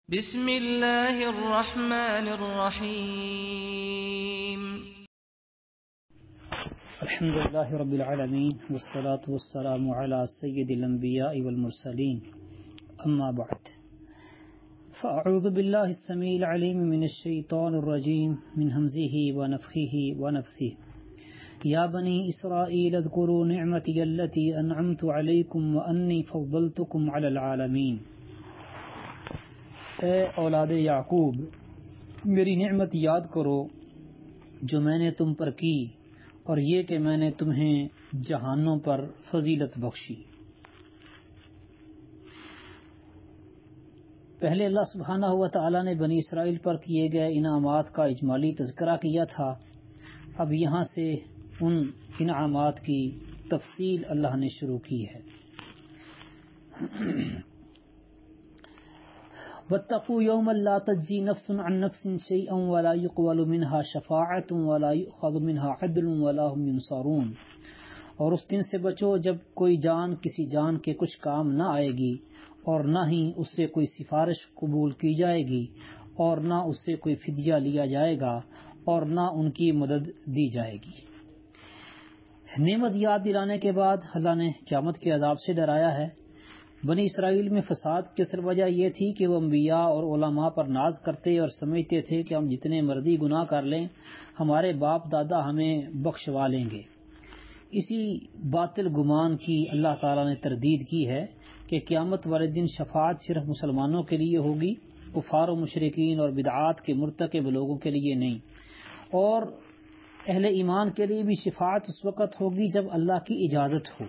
بسم اللہ الرحمن الرحیم الحمد للہ رب العالمین والصلاة والسلام علی سید الانبیاء والمرسلین اما بعد فاعوذ باللہ السمیع العلیم من الشیطان الرجیم من ہمزہ ونفخہ ونفثہ یا بنی اسرائیل اذکروا نعمتی التی انعمت علیکم وانی فضلتکم علی العالمین۔ اے اولاد یعقوب، میری نعمت یاد کرو جو میں نے تم پر کی، اور یہ کہ میں نے تمہیں جہانوں پر فضیلت بخشی۔ پہلے اللہ سبحانہ و تعالی نے بنی اسرائیل پر کیے گئے انعامات کا اجمالی تذکرہ کیا تھا۔ اب یہاں سے ان انعامات کی تفصیل اللہ نے شروع کی ہے۔ واتقوا یوما لا تجزی نفس عن نفس شیئا ولا يقبل منها شفاعۃ ولا یؤخذ منها عدل ولا هم ينصرون، اور اس دن سے بچو جب کوئی جان کسی جان کے کچھ کام نہ آئے گی، اور نہ ہی اس سے کوئی سفارش قبول کی جائے گی، اور نہ اس سے کوئی فدیہ لیا جائے گا، اور نہ ان کی مدد دی جائے گی۔ نعمت یاد دلانے کے بعد اللہ نے قیامت کے عذاب سے ڈرایا ہے۔ بنی اسرائیل میں فساد کی اصل وجہ یہ تھی کہ وہ انبیاء اور علماء پر ناز کرتے اور سمجھتے تھے کہ ہم جتنے مرضی گناہ کر لیں ہمارے باپ دادا ہمیں بخشوا لیں گے۔ اسی باطل گمان کی اللہ تعالیٰ نے تردید کی ہے کہ قیامت والے دن شفاعت صرف مسلمانوں کے لیے ہوگی، کفار و مشرکین اور بدعات کے مرتکب لوگوں کے لیے نہیں، اور اہل ایمان کے لیے بھی شفاعت اس وقت ہوگی جب اللہ کی اجازت ہو۔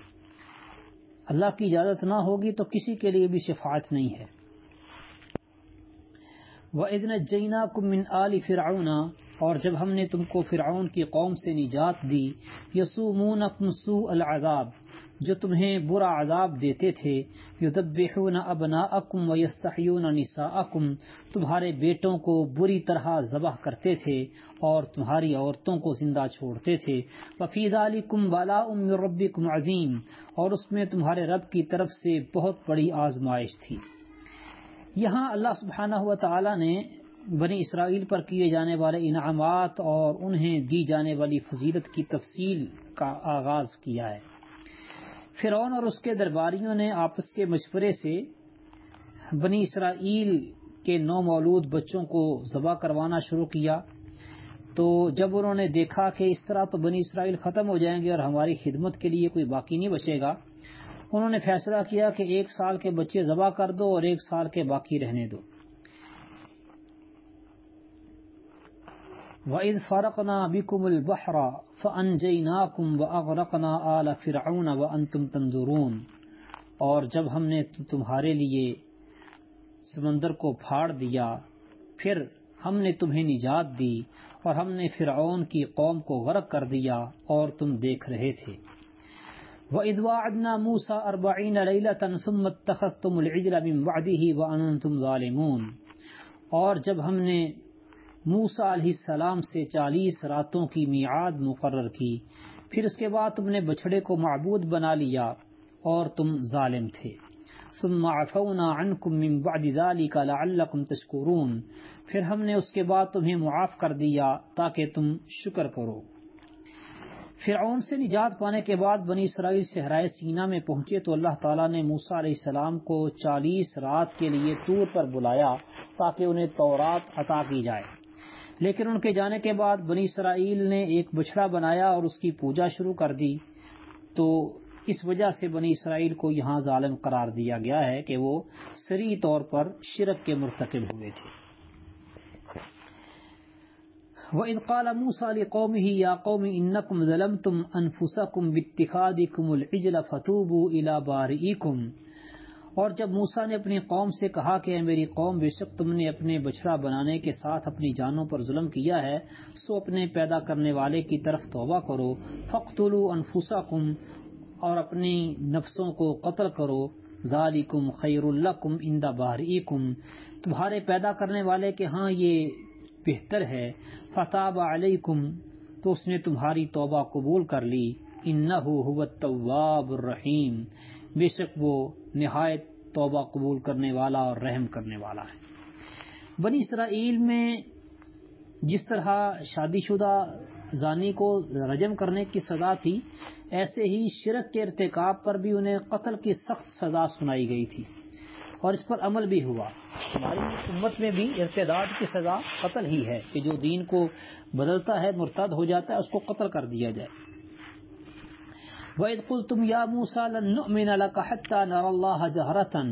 اللہ کی اجازت نہ ہوگی تو کسی کے لیے بھی شفاعت نہیں ہے۔ وَإِذْ نَجَّيْنَاكُمْ مِنْ آلِ فِرْعَوْنَ، اور جب ہم نے تم کو فرعون کی قوم سے نجات دی، يَصُومُونَكُمْ سُوءَ الْعَذَابِ، جو تمہیں برا عذاب دیتے تھے، يُذَبِّحُونَ أَبْنَاءَكُمْ وَيَسْتَحْيُونَ نِسَاءَكُمْ، تمہارے بیٹوں کو بری طرح ذبح کرتے تھے اور تمہاری عورتوں کو زندہ چھوڑتے تھے۔ وَفِي ذَلِكُمْ بَلَاءٌ مِّن رَّبِّكُمْ عَظِيمٌ، اور اس میں تمہارے رب کی طرف سے بہت بڑی آزمائش تھی۔ یہاں اللہ سبحانہ و تعالی نے بنی اسرائیل پر کیے جانے والے انعامات اور انہیں دی جانے والی فضیلت کی تفصیل کا آغاز کیا ہے۔ فرعون اور اس کے درباریوں نے آپس کے مشورے سے بنی اسرائیل کے نومولود بچوں کو ذبح کروانا شروع کیا، تو جب انہوں نے دیکھا کہ اس طرح تو بنی اسرائیل ختم ہو جائیں گے اور ہماری خدمت کے لیے کوئی باقی نہیں بچے گا، انہوں نے فیصلہ کیا کہ 1 سال کے بچے ذبح کر دو اور 1 سال کے باقی رہنے دو۔ وَإِذْ فَرَقْنَا بِكُمُ الْبَحْرَ فَأَنْجَيْنَاكُمْ وَأَغْرَقْنَا آلَ فِرْعَوْنَ وَأَنْتُمْ تَنظُرُونَ، اور جب ہم نے تمہارے لیے سمندر کو پھاڑ دیا، پھر ہم نے تمہیں نجات دی اور ہم نے فرعون کی قوم کو غرق کر دیا اور تم دیکھ رہے تھے۔ وَإِذْ وَاعَدْنَا مُوسَىٰ 40 لَيْلَةً ثُمَّ اتَّخَذْتُمُ الْعِجْلَ مِن بَعْدِهِ وَأَنْتُمْ ظَالِمُونَ، اور جب ہم نے موسیٰ علیہ السلام سے 40 راتوں کی میعاد مقرر کی، پھر اس کے بعد تم نے بچھڑے کو معبود بنا لیا اور تم ظالم تھے۔ ثم عفونا عنکم من بعد ذلك لعلکم تشکرون، پھر ہم نے اس کے بعد تمہیں معاف کر دیا تاکہ تم شکر کرو۔ فرعون سے نجات پانے کے بعد بنی اسرائیل صحرائے سینا میں پہنچے تو اللہ تعالیٰ نے موسیٰ علیہ السلام کو 40 رات کے لیے طور پر بلایا تاکہ انہیں تورات عطا کی جائے، لیکن ان کے جانے کے بعد بنی اسرائیل نے ایک بچھڑا بنایا اور اس کی پوجا شروع کر دی، تو اس وجہ سے بنی اسرائیل کو یہاں ظالم قرار دیا گیا ہے کہ وہ صریح طور پر شرک کے مرتکب ہوئے تھے۔ وَإِذْ قَالَ مُوسَىٰ لِقَوْمِهِ يَا قَوْمِ إِنَّكُمْ ظَلَمْتُمْ أَنفُسَكُمْ بِاتِّخَاذِكُمُ الْعِجْلَ فَتُوبُوا إِلَىٰ بَارِئِكُمْ، اور جب موسیٰ نے اپنی قوم سے کہا کہ اے میری قوم، بے شک تم نے اپنے بچھڑا بنانے کے ساتھ اپنی جانوں پر ظلم کیا ہے، سو اپنے پیدا کرنے والے کی طرف توبہ کرو۔ فَاقْتُلُوا أَنفُسَكُمْ، اور اپنی نفسوں کو قتل کرو۔ ذَلِكُمْ خَيْرٌ لَكُمْ عِندَ بَارِئِكُمْ، تمہارے پیدا کرنے والے کے ہاں یہ بہتر ہے۔ فَتَابَ عَلَيْكُمْ، تو اس نے تمہاری توبہ قبول کر لی۔ إِنَّهُ هُوَ التَّوَّابُ الرَّحِيمُ، بے شک وہ نہایت توبہ قبول کرنے والا اور رحم کرنے والا ہے۔ بنی اسرائیل میں جس طرح شادی شدہ زانی کو رجم کرنے کی سزا تھی، ایسے ہی شرک کے ارتکاب پر بھی انہیں قتل کی سخت سزا سنائی گئی تھی، اور اس پر عمل بھی ہوا۔ ہماری امت میں بھی ارتداد کی سزا قتل ہی ہے کہ جو دین کو بدلتا ہے، مرتد ہو جاتا ہے، اس کو قتل کر دیا جائے۔ وَإِذْ قُلْتُمْ يَا مُوسَىٰ لَن نُّؤْمِنَ لَكَ حَتَّىٰ نَرَى اللَّهَ جَهْرَةً،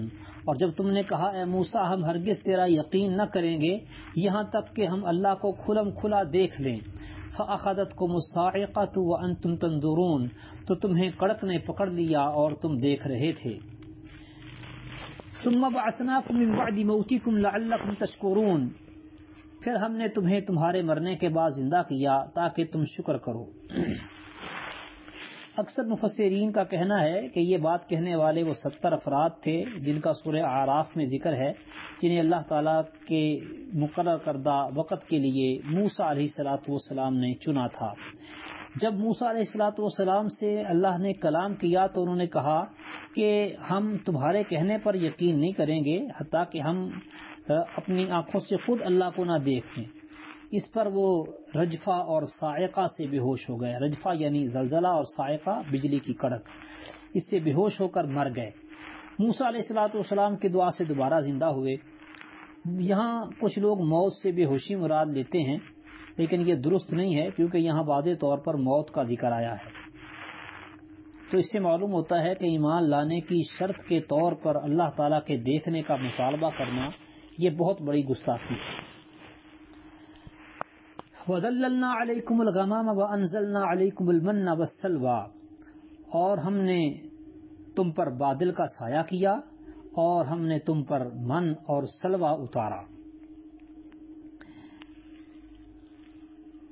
اور جب تم نے کہا اے موسیٰ ہم ہرگز تیرا یقین نہ کریں گے یہاں تک کہ ہم اللہ کو کھلم کھلا دیکھ لیں۔ فَأَخَذَتْكُمُ الصَّاعِقَةُ وَأَنْتُمْ تَنظُرُونَ، تو تمہیں کڑک نے پکڑ لیا اور تم دیکھ رہے تھے۔ ثُمَّ بَعَثْنَاكُم مِّن بَعْدِ مَوْتِكُمْ لَعَلَّكُمْ تَشْكُرُونَ، پھر ہم نے تمہیں تمہارے مرنے کے بعد زندہ کیا تاکہ تم شکر کرو۔ اکثر مفسرین کا کہنا ہے کہ یہ بات کہنے والے وہ 70 افراد تھے جن کا سورہ اعراف میں ذکر ہے، جنہیں اللہ تعالیٰ کے مقرر کردہ وقت کے لیے موسیٰ علیہ الصلوۃ والسلام نے چنا تھا۔ جب موسیٰ علیہ الصلوۃ والسلام سے اللہ نے کلام کیا تو انہوں نے کہا کہ ہم تمہارے کہنے پر یقین نہیں کریں گے حتیٰ کہ ہم اپنی آنکھوں سے خود اللہ کو نہ دیکھیں۔ اس پر وہ رجفہ اور صاعقہ سے بے ہوش ہو گئے۔ رجفہ یعنی زلزلہ اور صاعقہ بجلی کی کڑک، اس سے بے ہوش ہو کر مر گئے۔ موسیٰ علیہ الصلوۃ والسلام کی دعا سے دوبارہ زندہ ہوئے۔ یہاں کچھ لوگ موت سے بے ہوشی مراد لیتے ہیں، لیکن یہ درست نہیں ہے کیونکہ یہاں واضح طور پر موت کا ذکر آیا ہے۔ تو اس سے معلوم ہوتا ہے کہ ایمان لانے کی شرط کے طور پر اللہ تعالیٰ کے دیکھنے کا مطالبہ کرنا یہ بہت بڑی گستاخی ہے۔ وَذَلَّلْنَا عَلَيْكُمُ الْغَمَامَ وَأَنزَلْنَا عَلَيْكُمُ الْمَنَّ وَالسَّلْوَىٰ، اور ہم نے تم پر بادل کا سایہ کیا اور ہم نے تم پر من اور سلوہ اتارا۔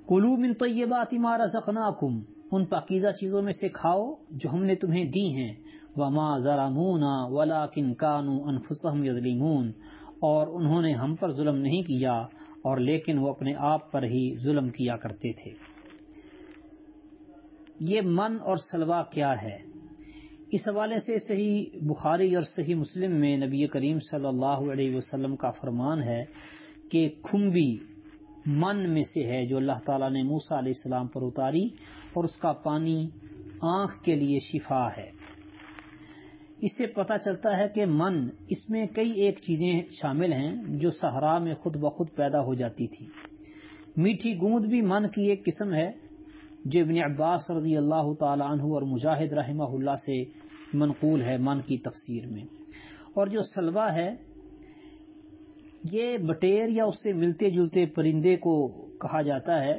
کُلُوا مِن طَیِّبَاتِ مَا رَزَقْنَاکُمْ، ان پاکیزہ چیزوں میں سے کھاؤ جو ہم نے تمہیں دی ہیں۔ وَمَا ظَلَمُونَا وَلَٰكِن كَانُوا أَنفُسَهُمْ يَظْلِمُونَ، اور انہوں نے ہم پر ظلم نہیں کیا اور لیکن وہ اپنے آپ پر ہی ظلم کیا کرتے تھے۔ یہ من اور سلوہ کیا ہے؟ اس حوالے سے صحیح بخاری اور صحیح مسلم میں نبی کریم صلی اللہ علیہ وسلم کا فرمان ہے کہ کھمبی من میں سے ہے جو اللہ تعالیٰ نے موسیٰ علیہ السلام پر اتاری، اور اس کا پانی آنکھ کے لیے شفا ہے۔ اس سے پتہ چلتا ہے کہ من، اس میں کئی ایک چیزیں شامل ہیں جو صحرا میں خود بخود پیدا ہو جاتی تھی۔ میٹھی گوند بھی من کی ایک قسم ہے جو ابن عباس رضی اللہ تعالی عنہ اور مجاہد رحمہ اللہ سے منقول ہے من کی تفسیر میں۔ اور جو سلوہ ہے یہ بٹیر یا اس سے ملتے جلتے پرندے کو کہا جاتا ہے۔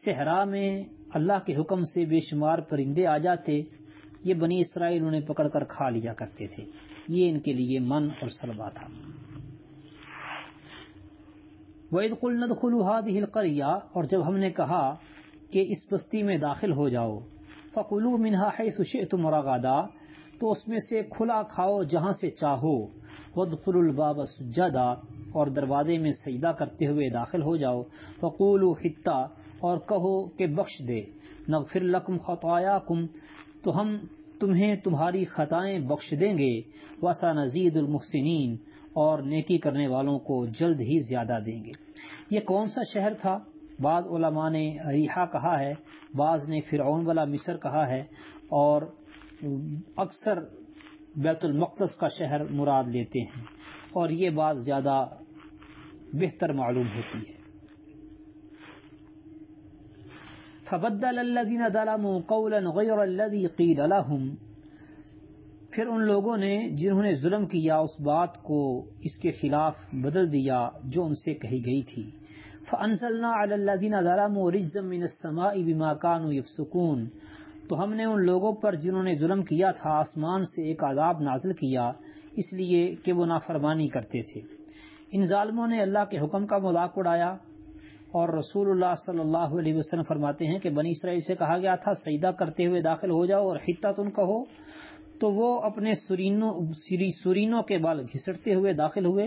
صحرا میں اللہ کے حکم سے بے شمار پرندے آ جاتے، یہ بنی اسرائیل انہیں پکڑ کر کھا لیا کرتے تھے۔ یہ ان کے لیے من اور سلوہ تھا۔ وَإِذْ قُلْنَا ادْخُلُوا هَٰذِهِ الْقَرْيَةَ، اور جب ہم نے کہا کہ اس بستی میں داخل ہو جاؤ، فَكُلُوا مِنْهَا حَيْثُ شِئْتُمْ رَغَدًا، تو اس میں سے کھلا کھاؤ جہاں سے چاہو، وَادْخُلُوا الْبَابَ سُجَّدًا، اور دروازے میں سجدہ کرتے ہوئے داخل ہو جاؤ، فَقُولُوا حِطَّةٌ، اور کہو کہ بخش دے، نَغْفِرْ لَكُمْ خَطَايَاكُمْ، تو ہم تمہیں تمہاری خطائیں بخش دیں گے، وَسَنَزِيدُ الْمُحْسِنِينَ، اور نیکی کرنے والوں کو جلد ہی زیادہ دیں گے۔ یہ کون سا شہر تھا؟ بعض علماء نے ریحا کہا ہے، بعض نے فرعون والا مصر کہا ہے، اور اکثر بیت المقدس کا شہر مراد لیتے ہیں، اور یہ بات زیادہ بہتر معلوم ہوتی ہے۔ فَبَدَّلَ الَّذِينَ ظَلَمُوا قَوْلًا غَيْرَ الَّذِي قِيلَ لَهُمْ، پھر ان لوگوں نے جنہوں نے ظلم کیا اس بات کو اس کے خلاف بدل دیا جو ان سے کہی گئی تھی۔ فَأَنزَلْنَا عَلَى الَّذِينَ ظَلَمُوا رِجْزًا مِّنَ السَّمَاءِ بِمَا كَانُوا يَفْسُقُونَ، تو ہم نے ان لوگوں پر جنہوں نے ظلم کیا تھا آسمان سے ایک عذاب نازل کیا اس لیے کہ وہ نافرمانی کرتے تھے۔ ان ظالموں نے اللہ کے حکم کا مذاق اڑایا، اور رسول اللہ صلی اللہ علیہ وسلم فرماتے ہیں کہ بنی اسرائیل سے کہا گیا تھا سجدہ کرتے ہوئے داخل ہو جاؤ اور حطۃ کہو، تو وہ اپنے سرینوں کے بال گھسٹتے ہوئے داخل ہوئے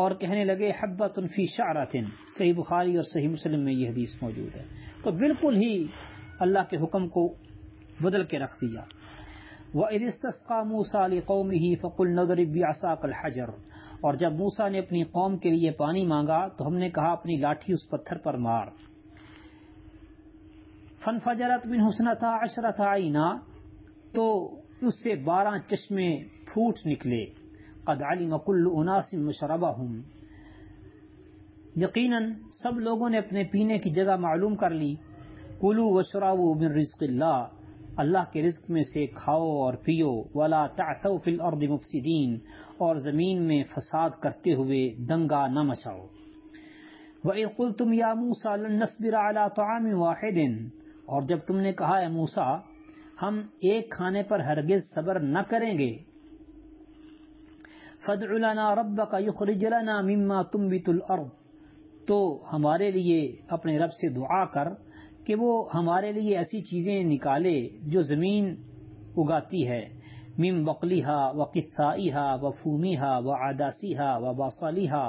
اور کہنے لگے حبۃ فی شعرۃ۔ صحیح بخاری اور صحیح مسلم میں یہ حدیث موجود ہے۔ تو بالکل ہی اللہ کے حکم کو بدل کے رکھ دیا۔ وَإِذِ اسْتَسْقَىٰ مُوسَىٰ لِقَوْمِهِ فَقُلْنَا اضْرِب بِّعَصَاكَ الْحَجَرَ، اور جب موسیٰ نے اپنی قوم کے لیے پانی مانگا تو ہم نے کہا اپنی لاٹھی اس پتھر پر مار. فانفجرت منہ اثنتا عشرۃ عینا، تو اس سے 12 چشمے پھوٹ نکلے. قد علم کل اناس مشربہم، یقیناً سب لوگوں نے اپنے پینے کی جگہ معلوم کر لی. کلوا واشربوا من رزق اللہ، اللہ کے رزق میں سے کھاؤ اور پیو. ولا تعثوا فی الارض مفسدین، اور زمین میں فساد کرتے ہوئے دنگا نہ مچاؤ. وَإِذْ قُلْتُمْ يَا مُوسَىٰ لَن نَّصْبِرَ عَلَىٰ طَعَامٍ وَاحِدٍ، اور جب تم نے کہا اے موسیٰ ہم ایک کھانے پر ہرگز صبر نہ کریں گے. فَادْعُ لَنَا رَبَّكَ يُخْرِجْ لَنَا مِمَّا تُنبِتُ الْأَرْضُ، تو ہمارے لیے اپنے رب سے دعا کر کہ وہ ہمارے لیے ایسی چیزیں نکالے جو زمین اگاتی ہے. من بقلها وقثائها وفومها وعدسها وبصلها،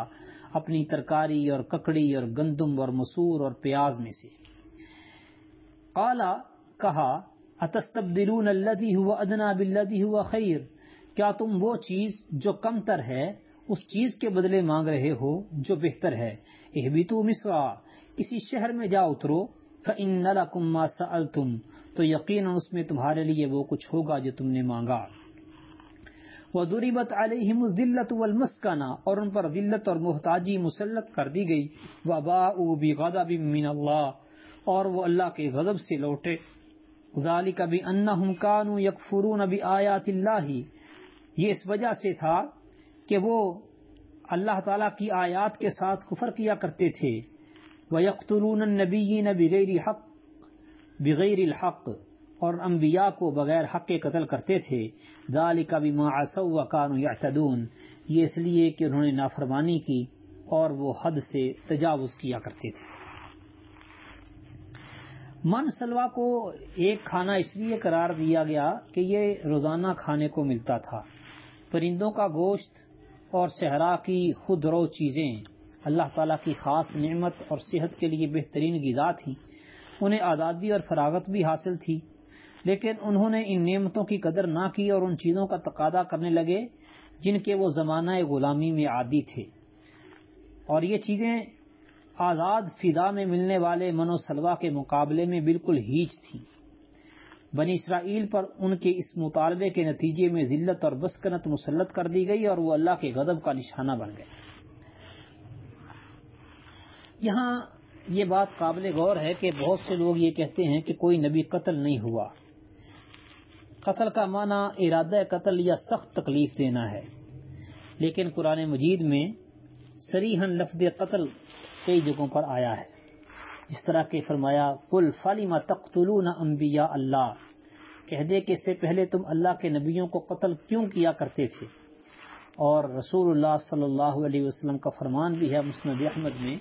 اپنی ترکاری اور ککڑی اور گندم اور مسور اور پیاز میں سے. قال، کہا اتستبدلون الذی هو ادنی بالذی هو خیر، کیا تم وہ چیز جو کم تر ہے اس چیز کے بدلے مانگ رہے ہو جو بہتر ہے. اہبطوا مصر، کسی شہر میں جا اترو. فإن لکم ما سألتم، تو یقیناً اس میں تمہارے لیے وہ کچھ ہوگا جو تم نے مانگا. وضربت علیہم الذلۃ والمسکنہ، اور ان پر ذلت اور محتاجی مسلط کر دی گئی. وباءوا بغضب من اللہ، اور وہ اللہ کے غضب سے لوٹے. ذالک بأنہم کانوا یکفرون بآیات اللہ، یہ اس وجہ سے تھا کہ وہ اللہ تعالیٰ کی آیات کے ساتھ کفر کیا کرتے تھے. وَيَقْتُلُونَ النَّبِيِّينَ بِغَيْرِ الْحَقِّ، اور انبیاء کو بغیر حق کے قتل کرتے تھے. ذَلِكَ بِمَا عَصَوْا وَكَانُوا يَعْتَدُونَ، یہ اس لیے کہ انہوں نے نافرمانی کی اور وہ حد سے تجاوز کیا کرتے تھے. من سلوا کو ایک کھانا اس لیے قرار دیا گیا کہ یہ روزانہ کھانے کو ملتا تھا. پرندوں کا گوشت اور صحرا کی خودرو چیزیں اللہ تعالیٰ کی خاص نعمت اور صحت کے لیے بہترین غذا تھی. انہیں آزادی اور فراغت بھی حاصل تھی، لیکن انہوں نے ان نعمتوں کی قدر نہ کی اور ان چیزوں کا تقاضا کرنے لگے جن کے وہ زمانہ غلامی میں عادی تھے. اور یہ چیزیں آزاد فضا میں ملنے والے من و سلوا کے مقابلے میں بالکل ہیچ تھیں. بنی اسرائیل پر ان کے اس مطالبے کے نتیجے میں ذلت اور مسکنت مسلط کر دی گئی اور وہ اللہ کے غضب کا نشانہ بن گئے. یہاں یہ بات قابل غور ہے کہ بہت سے لوگ یہ کہتے ہیں کہ کوئی نبی قتل نہیں ہوا. قتل کا معنی ارادہ قتل یا سخت تکلیف دینا ہے، لیکن قرآن مجید میں صریحاً لفظ قتل کئی جگہوں پر آیا ہے، جس طرح کہ فرمایا قل فلم تقتلون انبیاء اللہ، کہہ دے کہ اس سے پہلے تم اللہ کے نبیوں کو قتل کیوں کیا کرتے تھے. اور رسول اللہ صلی اللہ علیہ وسلم کا فرمان بھی ہے مسند احمد میں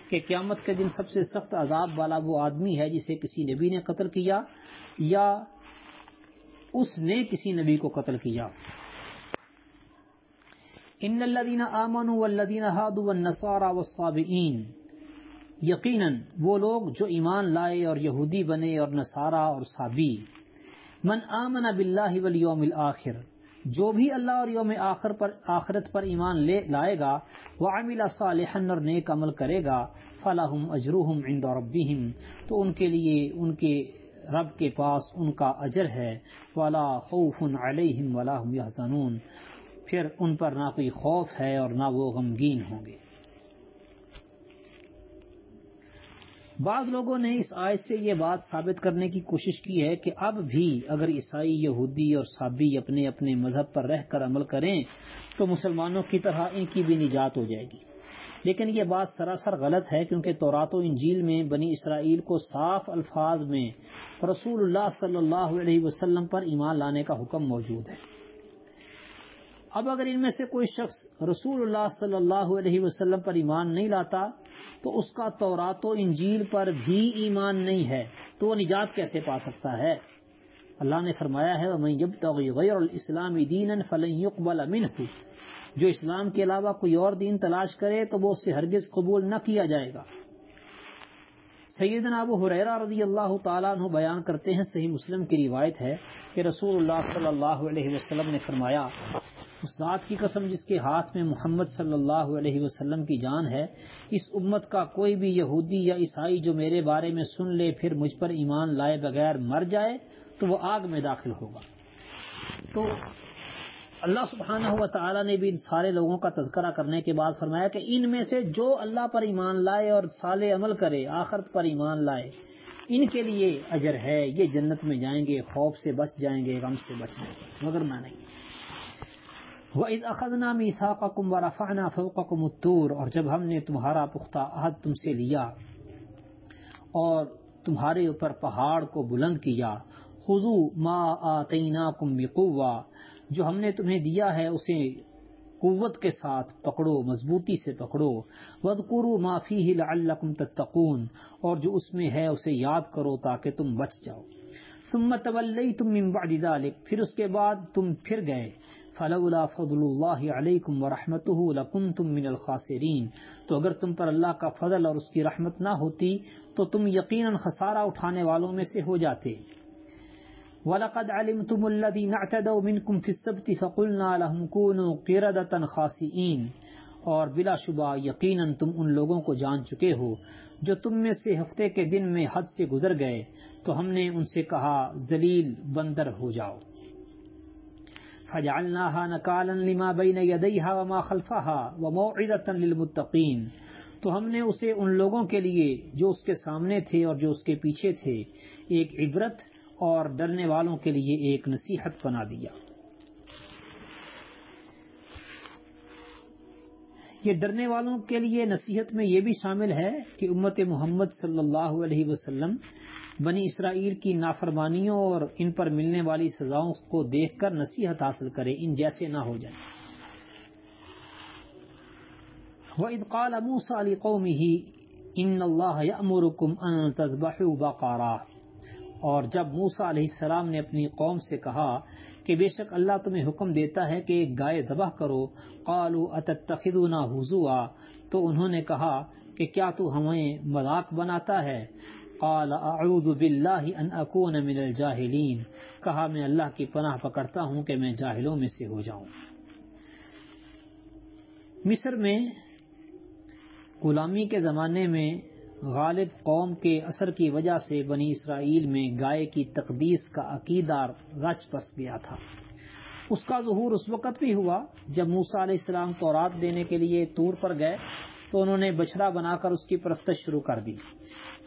کہ قیامت کے دن سب سے سخت عذاب والا وہ آدمی ہے جسے کسی نبی نے قتل کیا یا اس نے کسی نبی کو قتل کیا. ان الذين آمنوا والذين هادوا والنصارى والصابئين، یقیناً وہ لوگ جو ایمان لائے اور یہودی بنے اور نصارہ اور صابی. من آمن باللہ والیوم الآخر، جو بھی اللہ اور یوم آخرت پر ایمان لائے گا. وعمل صالحا، اور نیک عمل کرے گا. فلہم اجرہم عند ربہم، تو ان کے لیے ان کے رب کے پاس ان کا اجر ہے. ولا خوف علیہم ولا هم یحزنون، پھر ان پر نہ کوئی خوف ہے اور نہ وہ غمگین ہوں گے. بعض لوگوں نے اس آیت سے یہ بات ثابت کرنے کی کوشش کی ہے کہ اب بھی اگر عیسائی، یہودی اور صابی اپنے اپنے مذہب پر رہ کر عمل کریں تو مسلمانوں کی طرح ان کی بھی نجات ہو جائے گی. لیکن یہ بات سراسر غلط ہے، کیونکہ تورات و انجیل میں بنی اسرائیل کو صاف الفاظ میں رسول اللہ صلی اللہ علیہ وسلم پر ایمان لانے کا حکم موجود ہے. اب اگر ان میں سے کوئی شخص رسول اللہ صلی اللہ علیہ وسلم پر ایمان نہیں لاتا تو اس کا تورات و انجیل پر بھی ایمان نہیں ہے، تو وہ نجات کیسے پا سکتا ہے؟ اللہ نے فرمایا ہے وَمَن يَبْتَغِ غَيْرَ الْإِسْلَامِ دِينًا فَلَن يُقْبَلَ مِنْهُ، جو اسلام کے علاوہ کوئی اور دین تلاش کرے تو وہ اسے ہرگز قبول نہ کیا جائے گا. سیدنا ابو ہریرہ رضی اللہ تعالیٰ عنہ بیان کرتے ہیں، صحیح مسلم کی روایت ہے کہ رسول اللہ صلی اللہ علیہ وسلم نے فرمایا اس ذات کی قسم جس کے ہاتھ میں محمد صلی اللہ علیہ وسلم کی جان ہے، اس امت کا کوئی بھی یہودی یا عیسائی جو میرے بارے میں سن لے پھر مجھ پر ایمان لائے بغیر مر جائے تو وہ آگ میں داخل ہوگا۔ تو اللہ سبحانہ و تعالی نے بھی ان سارے لوگوں کا تذکرہ کرنے کے بعد فرمایا کہ ان میں سے جو اللہ پر ایمان لائے اور صالح عمل کرے، آخرت پر ایمان لائے، ان کے لیے اجر ہے، یہ جنت میں جائیں گے، خوف سے بچ جائیں گے، غم سے بچ جائیں گے، مگر میں نہیں۔ وَإِذْ أَخَذْنَا مِيثَاقَكُمْ وَرَفَعْنَا فَوْقَكُمُ الطُّورَ، اور جب ہم نے تمہارا پختہ عہد تم سے لیا اور تمہارے اوپر پہاڑ کو بلند کیا، خُذُوا مَا آتَيْنَاكُمْ بِقُوَّةٍ، جو ہم نے تمہیں دیا ہے اسے قوت کے ساتھ پکڑو، مضبوطی سے پکڑو، وَاذْكُرُوا مَا فِيهِ لَعَلَّكُمْ تَتَّقُونَ، اور جو اس میں ہے اسے یاد کرو تاکہ تم بچ جاؤ۔ ثُمَّ تَوَلَّيْتُم مِّن بَعْدِ ذَلِكَ، پھر اس کے بعد تم پھر گئے، فَلَوْلَا فَضْلُ اللَّهِ عَلَيْكُمْ وَرَحْمَتُهُ لَكُنتُم مِّنَ الْخَاسِرِينَ، تو اگر تم پر اللہ کا فضل اور اس کی رحمت نہ ہوتی تو تم یقیناً خسارہ اٹھانے والوں میں سے ہو جاتے۔ وَلَقَدْ عَلِمْتُمُ الَّذِينَ اعْتَدَوْا مِنْكُمْ فِي السَّبْتِ فَقُلْنَا لَهُمْ كُونُوا قِرَدَةً خَاسِئِينَ، اور بلا شبہ یقیناً تم ان لوگوں کو جان چکے ہو جو تم میں سے ہفتے کے دن میں حد سے گزر گئے، تو ہم نے ان سے کہا ذلیل بندر ہو جاؤ۔ فَجَعَلْنَاهَا نَكَالًا لِمَا بَيْنَ يَدَيْهَا وَمَا خَلْفَهَا وَمَوْعِظَةً لِلْمُتَّقِينَ، تو ہم نے اسے ان لوگوں کے لیے جو اس کے سامنے تھے اور جو اس کے پیچھے تھے ایک عبرت اور ڈرنے والوں کے لیے ایک نصیحت بنا دیا۔ یہ ڈرنے والوں کے لیے نصیحت میں یہ بھی شامل ہے کہ امت محمد صلی اللہ علیہ وسلم بنی اسرائیل کی نافرمانیوں اور ان پر ملنے والی سزاؤں کو دیکھ کر نصیحت حاصل کرے، ان جیسے نہ ہو جائیں۔ وَإِذْ قَالَ مُوسَىٰ لِقَوْمِهِ إِنَّ اللَّهَ يَأْمُرُكُمْ أَن تَذْبَحُوا بَقَرَةً، اور جب موسیٰ علیہ السلام نے اپنی قوم سے کہا کہ بے شک اللہ تمہیں حکم دیتا ہے کہ ایک گائے ذبح کرو، قالوا اتتخذنا ہزوا، تو انہوں نے کہا کہ کیا تو ہمیں مذاق بناتا ہے؟ قال اعوذ باللہ ان اکون من الجاہلین، کہا میں اللہ کی پناہ پکڑتا ہوں کہ میں جاہلوں میں سے ہو جاؤں۔ مصر میں غلامی کے زمانے میں غالب قوم کے اثر کی وجہ سے بنی اسرائیل میں گائے کی تقدیس کا عقیدہ رچ بس گیا تھا۔ اس کا ظہور اس وقت بھی ہوا جب موسیٰ علیہ السلام تورات دینے کے لیے طور پر گئے تو انہوں نے بچڑا بنا کر اس کی پرستش شروع کر دی۔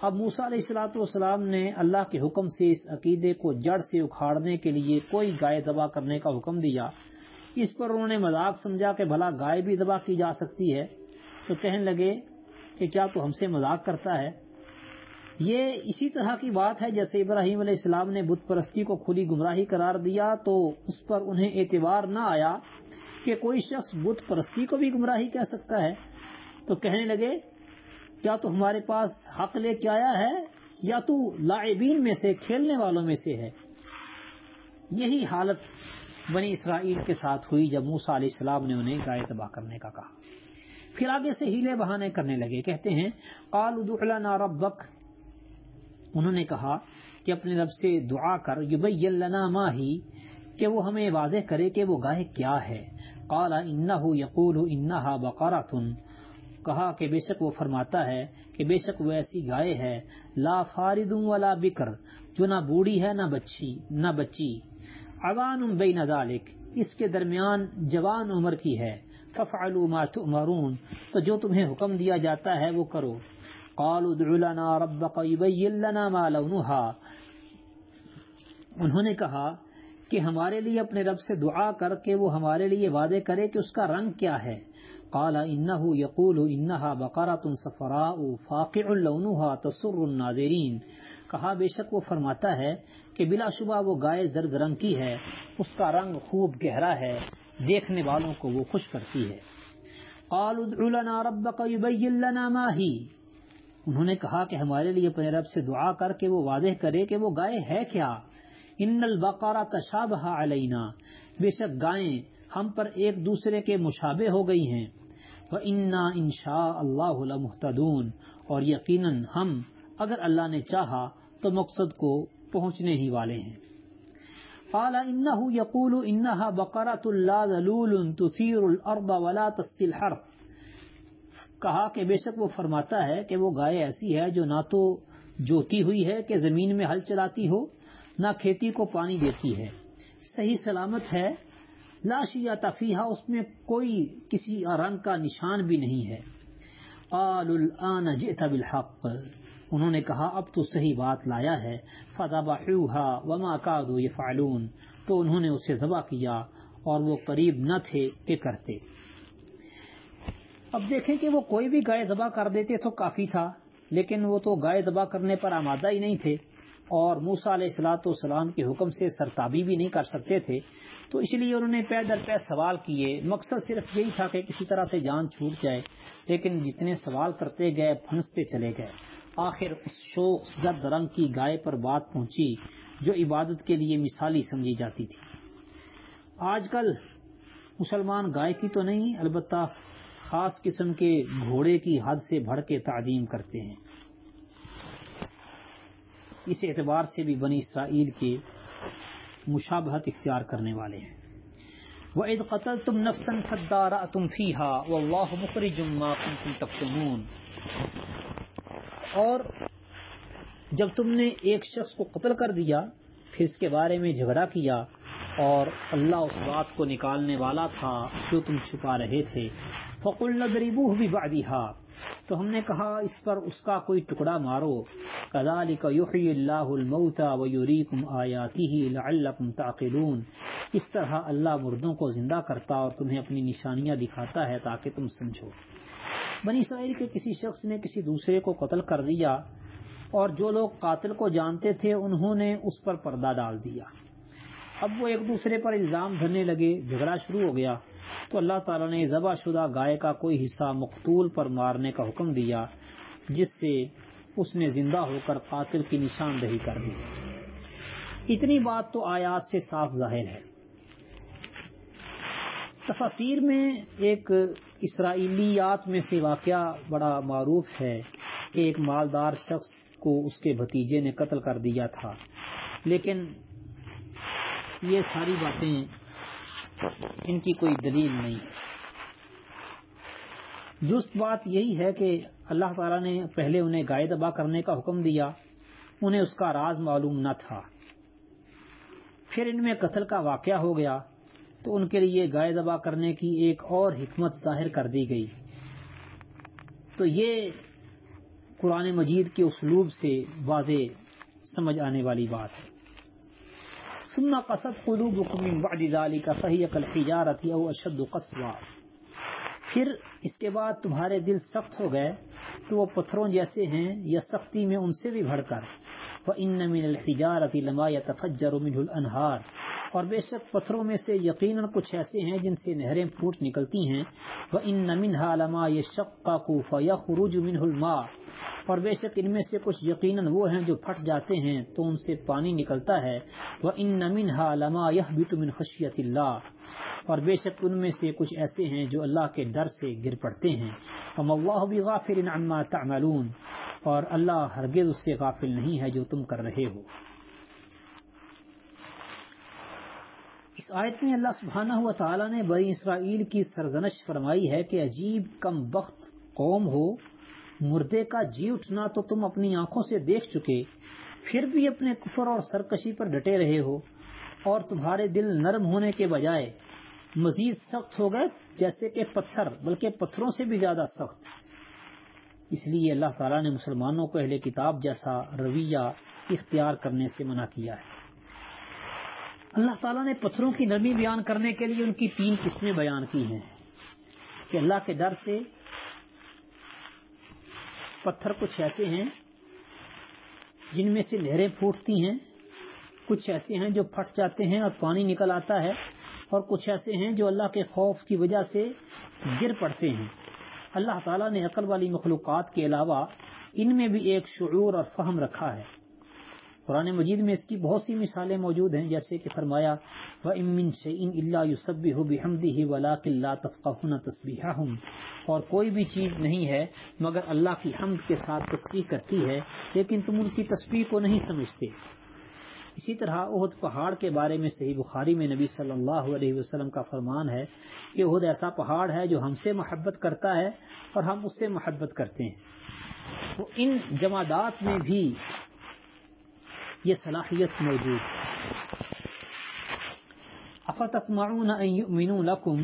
اب موسیٰ علیہ السلام نے اللہ کے حکم سے اس عقیدے کو جڑ سے اکھاڑنے کے لیے کوئی گائے ذبح کرنے کا حکم دیا۔ اس پر انہوں نے مذاق سمجھا کہ بھلا گائے بھی ذبح کی جا سکتی ہے، تو کہنے لگے کہ کیا تو ہم سے مذاق کرتا ہے؟ یہ اسی طرح کی بات ہے جیسے ابراہیم علیہ السلام نے بت پرستی کو کھلی گمراہی قرار دیا تو اس پر انہیں اعتبار نہ آیا کہ کوئی شخص بت پرستی کو بھی گمراہی کہہ سکتا ہے، تو کہنے لگے کیا تو ہمارے پاس حق لے کے آیا ہے یا تو لاعبین میں سے، کھیلنے والوں میں سے ہے۔ یہی حالت بنی اسرائیل کے ساتھ ہوئی جب موسیٰ علیہ السلام نے انہیں گائے ذبح کرنے کا کہا۔ پھر آگے سے ہیلے بہانے کرنے لگے، کہتے ہیں قالوا ادع لنا ربک، انہوں نے کہا کہ اپنے رب سے دعا کر، یبین لنا ما ہی، کہ وہ ہمیں واضح کرے کہ وہ گائے کیا ہے۔ قال انہ یقول انہا بقرۃ، کہا کہ بے شک وہ فرماتا ہے کہ بے شک وہ ایسی گائے ہے، لا فارض ولا بکر، جو نہ بوڑھی ہے نہ بچی، عوان بین ذالک، اس کے درمیان جوان عمر کی ہے، فافعلوا ما تؤمرون، تو جو تمہیں حکم دیا جاتا ہے وہ کرو۔ قالوا ادع لنا ربک یبین لنا ما لونها، انہوں نے کہا کہ ہمارے لیے اپنے رب سے دعا کر کے وہ ہمارے لیے واضح کرے کہ اس کا رنگ کیا ہے۔ قال انہ یقول انہا بقرۃ صفراء فاقع لونها تسر الناظرین، کہا بے شک وہ فرماتا ہے کہ بلا شبہ وہ گائے زرد رنگ کی ہے، اس کا رنگ خوب گہرا ہے، دیکھنے والوں کو وہ خوش کرتی ہے۔ قالوا ادع لنا ربک یبین لنا ما ہی، انہوں نے کہا کہ ہمارے لیے اپنے رب سے دعا کر کے وہ واضح کرے کہ وہ گائے ہے کیا۔ ان البقرہ تشابہ علینا، بے شک گائیں ہم پر ایک دوسرے کے مشابہ ہو گئی ہیں، وَإِنَّا إِن شَاءَ اللَّهُ لَمُهْتَدُونَ، اور یقیناً ہم اگر اللہ نے چاہا تو مقصد کو پہنچنے ہی والے ہیں۔ قال انه يقول انها بقرة لا ذلول تثير الارض ولا تسقي الحرث، کہا کہ بے شک وہ فرماتا ہے کہ وہ گائے ایسی ہے جو نہ تو جوتی ہوئی ہے کہ زمین میں ہل چلاتی ہو، نہ کھیتی کو پانی دیتی ہے، صحیح سلامت ہے، لا شیاۃ فیہا، اس میں کوئی کسی رنگ کا نشان بھی نہیں ہے۔ قالوا الآن جئت بالحق، انہوں نے کہا اب تو صحیح بات لایا ہے۔ فذبحوها وما كادوا يفعلون، تو انہوں نے اسے ذبح کیا اور وہ قریب نہ تھے کہ کرتے۔ اب دیکھیں کہ وہ کوئی بھی گائے ذبح کر دیتے تو کافی تھا، لیکن وہ تو گائے ذبح کرنے پر آمادہ ہی نہیں تھے اور موسیٰ علیہ الصلوۃ والسلام کے حکم سے سرتابی بھی نہیں کر سکتے تھے، تو اس لیے انہوں نے پے در پے سوال کیے۔ مقصد صرف یہی تھا کہ کسی طرح سے جان چھوٹ جائے، لیکن جتنے سوال کرتے گئے پھنستے چلے گئے۔ آخر اس شوخ زرد رنگ کی گائے پر بات پہنچی جو عبادت کے لیے مثالی سمجھی جاتی تھی۔ آج کل مسلمان گائے کی تو نہیں، البتہ خاص قسم کے گھوڑے کی حد سے بڑھ کے تعظیم کرتے ہیں۔ اس اعتبار سے بھی بنی اسرائیل کے مشابہت اختیار کرنے والے ہیں۔ وَإِذْ قَتَلْتُمْ نَفْسًا فَادَّارَأْتُمْ فِيهَا وَاللَّهُ مُخْرِجٌ مَا كُنتُمْ تَكْتُمُونَ، اور جب تم نے ایک شخص کو قتل کر دیا پھر اس کے بارے میں جھگڑا کیا اور اللہ اس بات کو نکالنے والا تھا جو تم چھپا رہے تھے، فَقُلْنَا اضْرِبُوهُ بِبَعْضِهَا، تو ہم نے کہا اس پر اس کا کوئی ٹکڑا مارو، كَذَلِكَ يُحْيِي اللَّهُ الْمَوْتَى وَيُرِيكُمْ آيَاتِهِ لَعَلَّكُمْ تَعْقِلُونَ، اس طرح اللہ مردوں کو زندہ کرتا اور تمہیں اپنی نشانیاں دکھاتا ہے تاکہ تم سمجھو۔ بنی اسرائیل کے کسی شخص نے کسی دوسرے کو قتل کر دیا اور جو لوگ قاتل کو جانتے تھے انہوں نے اس پر پردہ ڈال دیا۔ اب وہ ایک دوسرے پر الزام دھرنے لگے، جھگڑا شروع ہو گیا، تو اللہ تعالیٰ نے ذبح شدہ گائے کا کوئی حصہ مقتول پر مارنے کا حکم دیا، جس سے اس نے زندہ ہو کر قاتل کی نشاندہی کر دی۔ اتنی بات تو آیات سے صاف ظاہر ہے۔ تفاسیر میں ایک اسرائیلیات میں سے واقعہ بڑا معروف ہے کہ ایک مالدار شخص کو اس کے بھتیجے نے قتل کر دیا تھا، لیکن یہ ساری باتیں ان کی کوئی دلیل نہیں ہے۔ درست بات یہی ہے کہ اللہ تعالیٰ نے پہلے انہیں گائے ذبح کرنے کا حکم دیا، انہیں اس کا راز معلوم نہ تھا، پھر ان میں قتل کا واقعہ ہو گیا تو ان کے لیے گائے ذبح کرنے کی ایک اور حکمت ظاہر کر دی گئی۔ تو یہ قرآن مجید کے اسلوب سے واضح سمجھ آنے والی بات ہے۔ ثم قست قلوبكم من بعد ذلك فهي كالحجارة أو أشد قسوة، پھر اس کے بعد تمہارے دل سخت ہو گئے تو وہ پتھروں جیسے ہیں یا سختی میں ان سے بھی بڑھ کر۔ وَإِنَّ مِنَ الْحِجَارَةِ لَمَا يَتَفَجَّرُ مِنْهُ الْأَنْهَارُ، اور بے شک پتھروں میں سے یقیناً کچھ ایسے ہیں جن سے نہریں پھوٹ نکلتی ہیں۔ وَإِنَّ مِنْهَا لَمَا يَشَّقَّقُ فَيَخْرُجُ مِنْهُ الْمَاءُ، اور بے شک ان میں سے کچھ یقیناً وہ ہیں جو پھٹ جاتے ہیں تو ان سے پانی نکلتا ہے۔ وَإِنَّ مِنْهَا لَمَا يَهْبِطُ مِنْ خَشْيَةِ اللَّهِ، اور بے شک ان میں سے کچھ ایسے ہیں جو اللہ کے ڈر سے گر پڑتے ہیں۔ وَمَا اللَّهُ بِغَافِلٍ عَمَّا تَعْمَلُونَ، اور اللہ ہرگز اس سے غافل نہیں ہے جو تم کر رہے ہو۔ اس آیت میں اللہ سبحانہ و تعالیٰ نے بنی اسرائیل کی سرزنش فرمائی ہے کہ عجیب کم بخت قوم ہو، مردے کا جی اٹھنا تو تم اپنی آنکھوں سے دیکھ چکے، پھر بھی اپنے کفر اور سرکشی پر ڈٹے رہے ہو، اور تمہارے دل نرم ہونے کے بجائے مزید سخت ہو گئے جیسے کہ پتھر، بلکہ پتھروں سے بھی زیادہ سخت۔ اس لیے اللہ تعالیٰ نے مسلمانوں کو اہل کتاب جیسا رویہ اختیار کرنے سے منع کیا ہے۔ اللہ تعالیٰ نے پتھروں کی نرمی بیان کرنے کے لیے ان کی 3 قسمیں بیان کی ہیں کہ اللہ کے ڈر سے پتھر کچھ ایسے ہیں جن میں سے نہریں پھوٹتی ہیں، کچھ ایسے ہیں جو پھٹ جاتے ہیں اور پانی نکل آتا ہے، اور کچھ ایسے ہیں جو اللہ کے خوف کی وجہ سے گر پڑتے ہیں۔ اللہ تعالیٰ نے عقل والی مخلوقات کے علاوہ ان میں بھی ایک شعور اور فہم رکھا ہے۔ قرآن مجید میں اس کی بہت سی مثالیں موجود ہیں، جیسے کہ فرمایا وَإِن مِّن شَيْءٍ إِلَّا يُسَبِّحُ بِحَمْدِهِ وَلَٰكِن لَّا تَفْقَهُونَ تَسْبِيحَهُمْ، اور کوئی بھی چیز نہیں ہے مگر اللہ کی حمد کے ساتھ تسبیح کرتی ہے، لیکن تم ان کی تسبیح کو نہیں سمجھتے۔ اسی طرح احد پہاڑ کے بارے میں صحیح بخاری میں نبی صلی اللہ علیہ وسلم کا فرمان ہے کہ احد ایسا پہاڑ ہے جو ہم سے محبت کرتا ہے اور ہم اس سے محبت کرتے ہیں۔ تو ان جمادات میں بھی یہ صلاحیت موجود ہے۔ افتطمعون ان یؤمنوا لکم،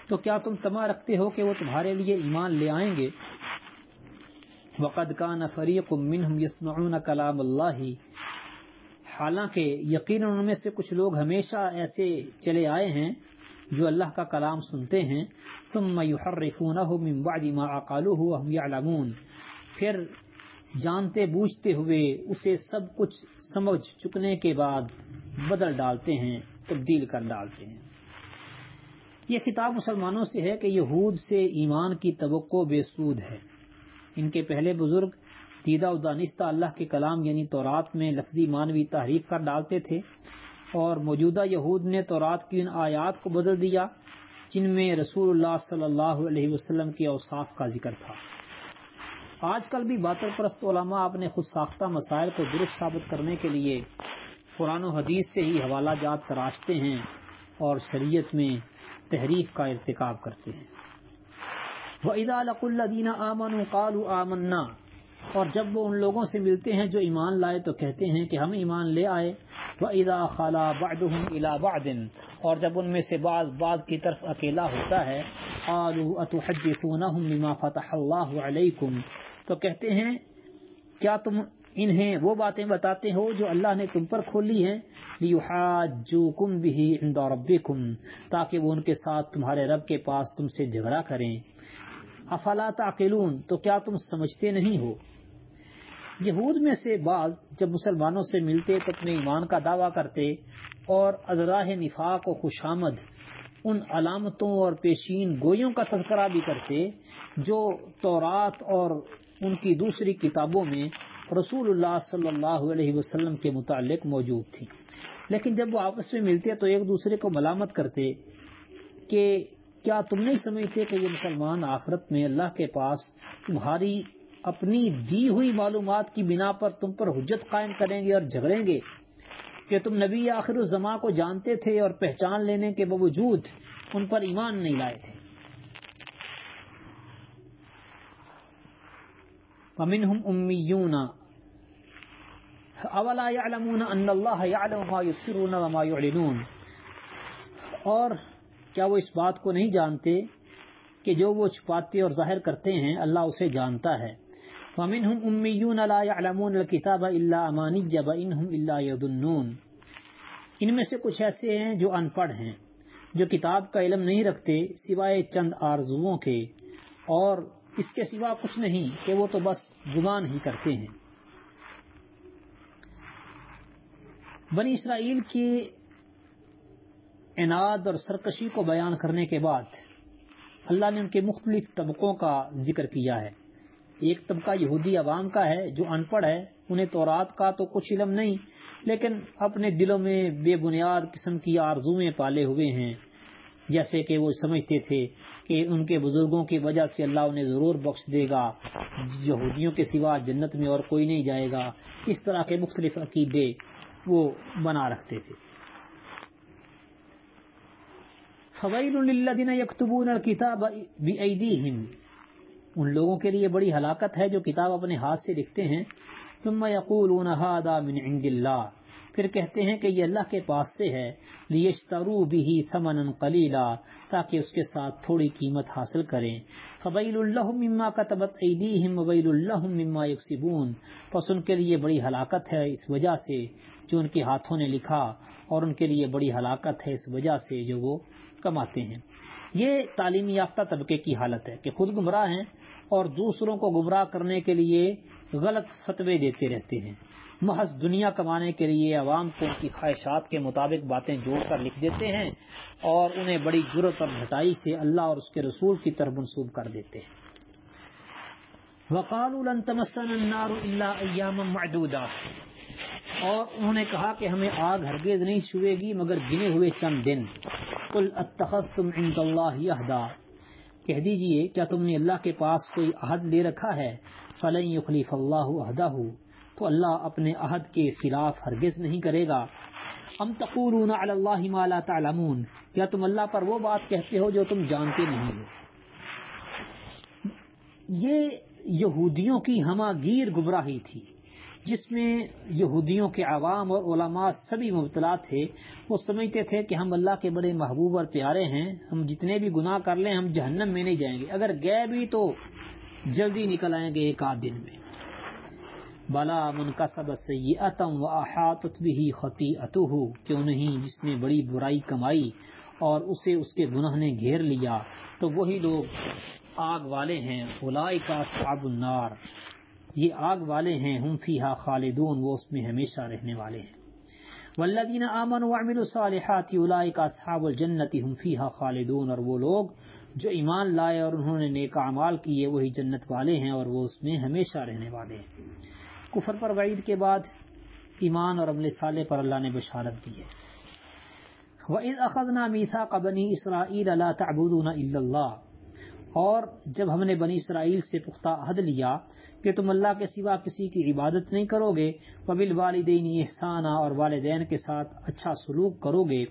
تو کیا تم طمع رکھتے ہو کہ وہ تمہارے لیے ایمان لے آئیں گے؟ وقد کان فریق منہم یسمعون کلام اللہ، حالانکہ یقیناً ان میں سے کچھ لوگ ہمیشہ ایسے چلے آئے ہیں جو اللہ کا کلام سنتے ہیں، ثم یحرفونہ من بعد ما عقلوہ وہم یعلمون، پھر جانتے بوجھتے ہوئے اسے سب کچھ سمجھ چکنے کے بعد بدل ڈالتے ہیں، تبدیل کر ڈالتے ہیں۔ یہ خطاب مسلمانوں سے ہے کہ یہود سے ایمان کی توقع بے سود ہے۔ ان کے پہلے بزرگ دیدہ و دانستہ اللہ کے کلام یعنی تورات میں لفظی معنوی تحریف کر ڈالتے تھے، اور موجودہ یہود نے تورات کی ان آیات کو بدل دیا جن میں رسول اللہ صلی اللہ علیہ وسلم کے اوصاف کا ذکر تھا۔ آج کل بھی باطل پرست علماء اپنے خود ساختہ مسائل کو درست ثابت کرنے کے لیے قرآن و حدیث سے ہی حوالہ جات تراشتے ہیں اور شریعت میں تحریف کا ارتکاب کرتے ہیں۔ وَإِذَا لَقُوا الَّذِينَ آمَنُوا قَالُوا آمَنَّا، اور جب وہ ان لوگوں سے ملتے ہیں جو ایمان لائے تو کہتے ہیں کہ ہم ایمان لے آئے۔ وَإِذَا خَلَا بَعْضُهُمْ إِلَى بَعْضٍ، اور جب ان میں سے بعض کی طرف اکیلا ہوتا ہے، قَالُوا أَتُحَدِّثُونَهُمْ بِمَا فَتَحَ اللَّهُ عَلَيْكُمْ، تو کہتے ہیں کیا تم انہیں وہ باتیں بتاتے ہو جو اللہ نے تم پر کھولی ہیں، لِيُحَاجُّوكُمْ بِهِ عِنْدَ رَبِّكُمْ، تاکہ وہ ان کے ساتھ تمہارے رب کے پاس تم سے جھگڑا کریں۔ افلا تعقلون، تو کیا تم سمجھتے نہیں ہو؟ یہود میں سے بعض جب مسلمانوں سے ملتے تو اپنے ایمان کا دعویٰ کرتے اور ازراہ نفاق و خوشامد ان علامتوں اور پیشین گوئیوں کا تذکرہ بھی کرتے جو تورات اور ان کی دوسری کتابوں میں رسول اللہ صلی اللہ علیہ وسلم کے متعلق موجود تھی، لیکن جب وہ آپس میں ملتے تو ایک دوسرے کو ملامت کرتے کہ کیا تم نہیں سمجھتے کہ یہ مسلمان آخرت میں اللہ کے پاس تمہاری اپنی دی ہوئی معلومات کی بنا پر تم پر حجت قائم کریں گے اور جھگڑیں گے کہ تم نبی آخر الزماں کو جانتے تھے اور پہچان لینے کے باوجود ان پر ایمان نہیں لائے تھے۔ وَمِنْهُمْ أُمِّيُّونَ أَوَلَا يَعْلَمُونَ أَنَّ اللَّهَ يَعْلَمُ مَا يُسِرُّونَ وَمَا يُعْلِنُونَ، اور کیا وہ اس بات کو نہیں جانتے کہ جو وہ چھپاتے اور ظاہر کرتے ہیں اللہ اسے جانتا ہے۔ وَمِنْهُمْ أُمِّيُّونَ لَا يَعْلَمُونَ الْكِتَابَ إِلَّا أَمَانِيَّ وَإِنْهُمْ إِلَّا يَظُنُّونَ، ان میں سے کچھ ایسے ہیں جو ان پڑھ ہیں، جو کتاب کا علم نہیں رکھتے سوائے چند آرزوؤں کے، اور اس کے سوا کچھ نہیں کہ وہ تو بس گمان ہی کرتے ہیں۔ بنی اسرائیل کی عناد اور سرکشی کو بیان کرنے کے بعد اللہ نے ان کے مختلف طبقوں کا ذکر کیا ہے۔ ایک طبقہ یہودی عوام کا ہے جو ان پڑھ ہے، انہیں تورات کا تو کچھ علم نہیں، لیکن اپنے دلوں میں بے بنیاد قسم کی آرزویں پالے ہوئے ہیں، جیسے کہ وہ سمجھتے تھے کہ ان کے بزرگوں کی وجہ سے اللہ انہیں ضرور بخش دے گا، یہودیوں کے سوا جنت میں اور کوئی نہیں جائے گا، اس طرح کے مختلف عقیدے وہ بنا رکھتے تھے۔ فَوَيْلٌ لِّلَّذِينَ يَكْتُبُونَ الْكِتَابَ بِأَيْدِيهِمْ، ان لوگوں کے لیے بڑی ہلاکت ہے جو کتاب اپنے ہاتھ سے لکھتے ہیں، ثُمَّ يَقُولُونَ هَذَا مِنْ عِنْدِ اللَّهِ، پھر کہتے ہیں کہ یہ اللہ کے پاس سے ہے، لِيَشْتَرُوا بِهِ ثَمَنًا قَلِيلًا، تاکہ اس کے ساتھ تھوڑی قیمت حاصل کریں۔ فَوَيْلٌ لَّهُم مِّمَّا كَتَبَتْ أَيْدِيهِمْ وَوَيْلٌ لَّهُم مِّمَّا يَكْسِبُونَ، پس ان کے لیے بڑی ہلاکت ہے اس وجہ سے جو ان کے ہاتھوں نے لکھا، اور ان کے لیے بڑی ہلاکت ہے اس وجہ سے جو وہ کماتے ہیں۔ یہ تعلیم یافتہ طبقے کی حالت ہے کہ خود گمراہ ہیں اور دوسروں کو گمراہ کرنے کے لیے غلط فتوے دیتے رہتے ہیں، محض دنیا کمانے کے لیے عوام کو ان کی خواہشات کے مطابق باتیں جوڑ کر لکھ دیتے ہیں اور انہیں بڑی جرأت اور گھٹائی سے اللہ اور اس کے رسول کی طرف منسوب کر دیتے ہیں۔ وَقَالُوا لَن تَمَسَّنَا النَّارُ إِلَّا أَيَّامًا مَّعْدُودَةً، اور انہوں نے کہا کہ ہمیں آگ ہرگز نہیں چھوئے گی مگر گنے ہوئے چند دن۔ قُلْ أَتَّخَذْتُمْ عِندَ اللَّهِ عَهْدًا، کہہ دیجئے کیا تم نے اللہ کے پاس کوئی عہد لے رکھا ہے؟ فَلَن يُخْلِفَ اللَّهُ عَهْدَهُ، تو اللہ اپنے عہد کے خلاف ہرگز نہیں کرے گا۔ ام تقولون علی اللہ ما لا تعلمون، کیا تم اللہ پر وہ بات کہتے ہو جو تم جانتے نہیں ہو۔ یہ یہودیوں کی ہمہ گیر گمراہی تھی جس میں یہودیوں کے عوام اور علماء سبھی مبتلا تھے۔ وہ سمجھتے تھے کہ ہم اللہ کے بڑے محبوب اور پیارے ہیں، ہم جتنے بھی گناہ کر لیں ہم جہنم میں نہیں جائیں گے، اگر گئے بھی تو جلدی نکل آئیں گے ایک آدھ دن میں۔ بلا من کسب سیئۃ واحاطت بہ خطیئتہ، کیوں نہیں جس نے بڑی برائی کمائی اور اسے اس کے گناہ نے گھیر لیا تو وہی لوگ آگ والے ہیں۔ اولئک اصحاب النار، یہ آگ والے ہیں، ہم فیہا خالدون، وہ اس میں ہمیشہ رہنے والے ہیں۔ والذین آمنوا وعملوا الصالحات اولئک اصحاب الجنۃ هم فیہا خالدون، اور وہ لوگ جو ایمان لائے اور انہوں نے نیک اعمال کیے وہی جنت والے ہیں اور وہ اس میں ہمیشہ رہنے والے ہیں۔ کفر پر وعید کے بعد ایمان اور عمل صالح پر اللہ نے بشارت دی ہے۔ وَإِذْ أَخَذْنَا مِيثَاقَ بَنِي إِسْرَائِيلَ لَا تَعْبُدُونَ إِلَّا اللَّهَ، اور جب ہم نے بنی اسرائیل سے پختہ عہد لیا کہ تم اللہ کے سوا کسی کی عبادت نہیں کرو گے، وَبِالْوَالِدَيْنِ إِحْسَانًا، اور والدین کے ساتھ اچھا سلوک کرو گے،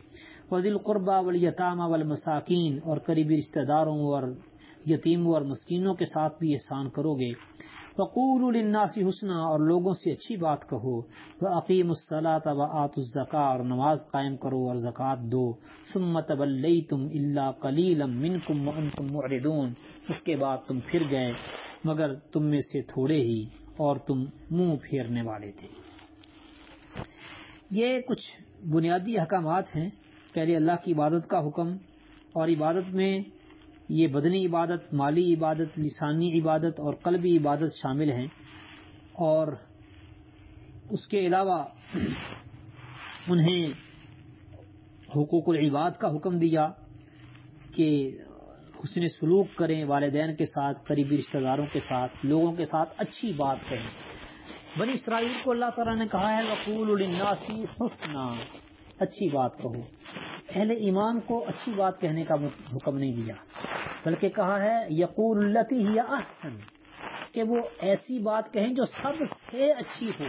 وَذِي الْقُرْبَى وَالْيَتَامَى وَالْمَسَاكِينِ، اور قریبی رشتہ داروں اور یتیموں اور مسکینوں کے ساتھ بھی احسان کرو گے، وَقُولُوا لِلنَّاسِ حُسْنًا، اور لوگوں سے اچھی بات کہو، وَأَقِیمُوا الصَّلَاةَ وَآتُوا الزَّکَاةَ، اور نماز قائم کرو اور زکوٰۃ دو، ثُمَّ تَوَلَّیْتُمْ إِلَّا قَلِیلًا مِنْکُمْ وَأَنْتُمْ مُعْرِضُونَ، اس کے بعد تم پھر گئے مگر تم میں سے تھوڑے ہی اور تم منہ پھیرنے والے تھے۔ یہ کچھ بنیادی احکامات ہیں۔ پہلے اللہ کی عبادت کا حکم، اور عبادت میں یہ بدنی عبادت، مالی عبادت، لسانی عبادت اور قلبی عبادت شامل ہیں، اور اس کے علاوہ انہیں حقوق العباد کا حکم دیا کہ حسن سلوک کریں، والدین کے ساتھ، قریبی رشتہ داروں کے ساتھ، لوگوں کے ساتھ اچھی بات کہیں۔ بنی اسرائیل کو اللہ تعالیٰ نے کہا ہے وَقُولُوا لِلنَّاسِ حُسْنًا، اچھی بات کہو۔ اہل ایمان کو اچھی بات کہنے کا حکم نہیں دیا، بلکہ کہا ہے یقول التی ہی احسن، کہ وہ ایسی بات کہیں جو سب سے اچھی ہو،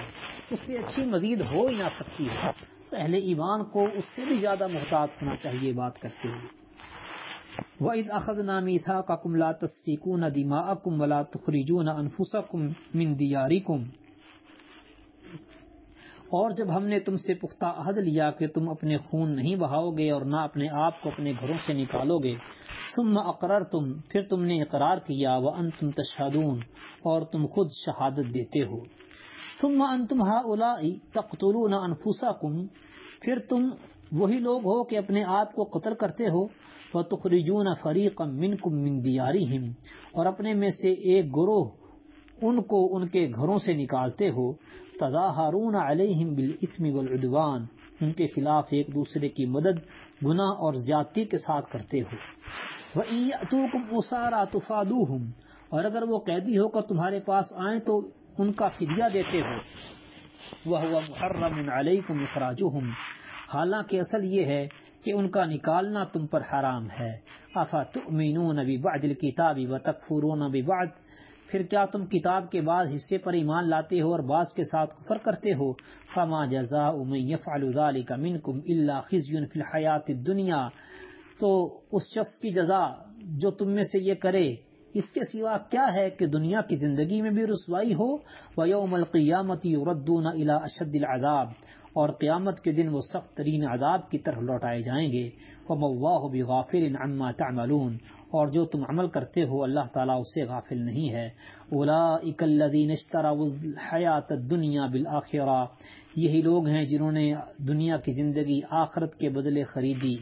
اس سے اچھی مزید ہو ہی نہ سکتی ہے۔ تو اہل ایمان کو اس سے بھی زیادہ محتاط ہونا چاہیے بات کرتے ہوئے۔ وَإِذْ أَخَذْنَا مِيثَاقَكُمْ لَا تَسْفِكُونَ دِمَاءَكُمْ وَلَا تُخْرِجُونَ أَنفُسَكُمْ مِنْ دِيَارِكُمْ، اور جب ہم نے تم سے پختہ عہد لیا کہ تم اپنے خون نہیں بہاؤ گے اور نہ اپنے آپ کو اپنے گھروں سے نکالو گے، ثم اقررتم، پھر تم نے اقرار کیا، وانتم تشہدون، اور تم خود شہادت دیتے ہو، ثم انتم ہؤلاء تقتلون انفسکم، پھر تم وہی لوگ ہو کہ اپنے آپ کو قتل کرتے ہو، وتخرجون فریقا منکم من دیارہم، اور اپنے میں سے ایک گروہ ان کو ان کے گھروں سے نکالتے ہو، تظاہرون علیہم بالاثم والعدوان، ان کے خلاف ایک دوسرے کی مدد گناہ اور زیادتی کے ساتھ کرتے ہو، وَإِن يَأْتُوكُمْ أُسَارَىٰ تُفَادُوهُمْ، اور اگر وہ قیدی ہو کر تمہارے پاس آئیں تو ان کا فدیہ دیتے ہو، وَهُوَ مُحَرَّمٌ عَلَيْكُمْ إِخْرَاجُهُمْ، حالانکہ اصل یہ ہے کہ ان کا نکالنا تم پر حرام ہے، أَفَتُؤْمِنُونَ بِبَعْضِ الْكِتَابِ وَتَكْفُرُونَ بِبَعْضٍ، پھر کیا تم کتاب کے بعد حصے پر ایمان لاتے ہو اور بعض کے ساتھ کفر کرتے ہو، فَمَا جَزَاءُ مَن يَفْعَلُ ذَلِكَ مِنكُمْ إِلَّا خِزْيٌ فِي الْحَيَاةِ الدُّنْيَا، تو اس شخص کی جزا جو تم میں سے یہ کرے اس کے سوا کیا ہے کہ دنیا کی زندگی میں بھی رسوائی ہو، وَيَوْمَ الْقِيَامَةِ يُرَدُّونَ إِلَىٰ أَشَدِّ الْعَذَابِ، اور قیامت کے دن وہ سخت ترین عذاب کی طرف لوٹائے جائیں گے، وَمَا اللَّهُ بِغَافِلٍ عَمَّا تَعْمَلُونَ، اور جو تم عمل کرتے ہو اللہ تعالیٰ اس سے غافل نہیں ہے۔ أُولَٰئِكَ الَّذِينَ اشْتَرَوُا الْحَيَاةَ الدُّنْيَا بِالْآخِرَةِ، یہی لوگ ہیں جنہوں نے دنیا کی زندگی آخرت کے بدلے خریدی،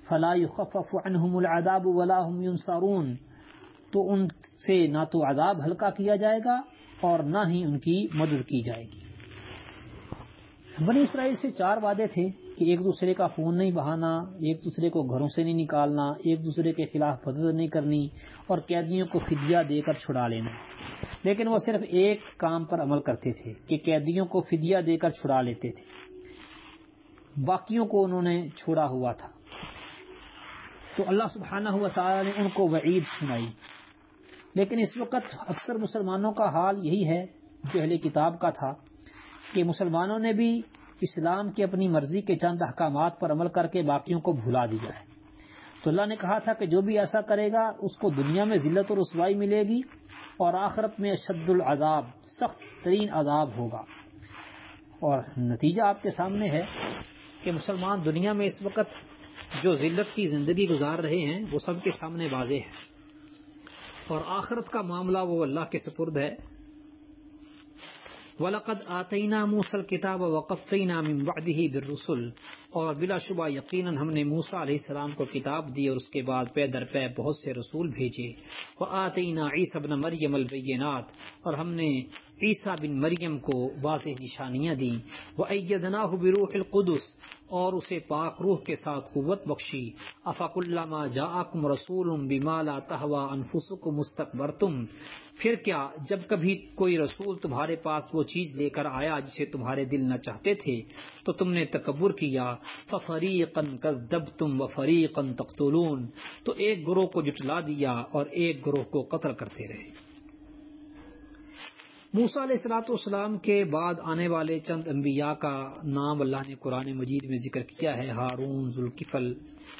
فَلَا يُخَفَّفُ عَنْهُمُ الْعَذَابُ وَلَا هُمْ يُنصَرُونَ، تو ان سے نہ تو عذاب ہلکا کیا جائے گا اور نہ ہی ان کی مدد کی جائے گی۔ بنی اسرائیل سے 4 وعدے تھے کہ ایک دوسرے کا خون نہیں بہانا، ایک دوسرے کو گھروں سے نہیں نکالنا، ایک دوسرے کے خلاف مدد نہیں کرنی، اور قیدیوں کو فدیہ دے کر چھڑا لینا، لیکن وہ صرف ایک کام پر عمل کرتے تھے کہ قیدیوں کو فدیہ دے کر چھڑا لیتے تھے، باقیوں کو انہوں نے چھوڑا ہوا تھا۔ تو اللہ سبحانہ و تعالی نے ان کو وعید سنائی، لیکن اس وقت اکثر مسلمانوں کا حال یہی ہے جو اہل کتاب کا تھا کہ مسلمانوں نے بھی اسلام کی اپنی مرضی کے چند احکامات پر عمل کر کے باقیوں کو بھلا دیا ہے. تو اللہ نے کہا تھا کہ جو بھی ایسا کرے گا اس کو دنیا میں ذلت و رسوائی ملے گی اور آخرت میں اشد العذاب، سخت ترین عذاب ہوگا. اور نتیجہ آپ کے سامنے ہے کہ مسلمان دنیا میں اس وقت جو ذلت کی زندگی گزار رہے ہیں وہ سب کے سامنے واضح ہے، اور آخرت کا معاملہ وہ اللہ کے سپرد ہے. وَلَقَدْ آتَيْنَا مُوسَى الْكِتَابَ وَقَفَّيْنَا مِن بَعْدِهِ بِالرُّسُلِ، اور بلا شبہ یقیناً ہم نے موسیٰ علیہ السلام کو کتاب دی اور اس کے بعد پے در پے بہت سے رسول بھیجے. وَآتَيْنَا عِيسَى ابْنَ مَرْيَمَ الْبَيِّنَاتِ، اور ہم نے عیسیٰ بن مریم کو واضح نشانیاں دیں. وَأَيَّدْنَاهُ بِرُوحِ الْقُدُسِ، اور اسے پاک روح کے ساتھ قوت بخشی. أَفَكُلَّمَا جَاءَكُمْ رَسُولٌ بِمَا لَا تَهْوَىٰ أَنفُسُكُمُ اسْتَكْبَرْتُمْ، پھر کیا جب کبھی کوئی رسول تمہارے پاس وہ چیز لے کر آیا جسے تمہارے دل نہ چاہتے تھے تو تم نے تکبر کیا. فَفَرِيقًا كَذَّبْتُمْ وَفَرِيقًا تَقْتُلُونَ، تو ایک گروہ کو جھٹلا دیا اور ایک گروہ کو قتل کرتے رہے. موسیٰ علیہ السلام کے بعد آنے والے چند انبیاء کا نام اللہ نے قرآن مجید میں ذکر کیا ہے: ہارون، ذوالکفل،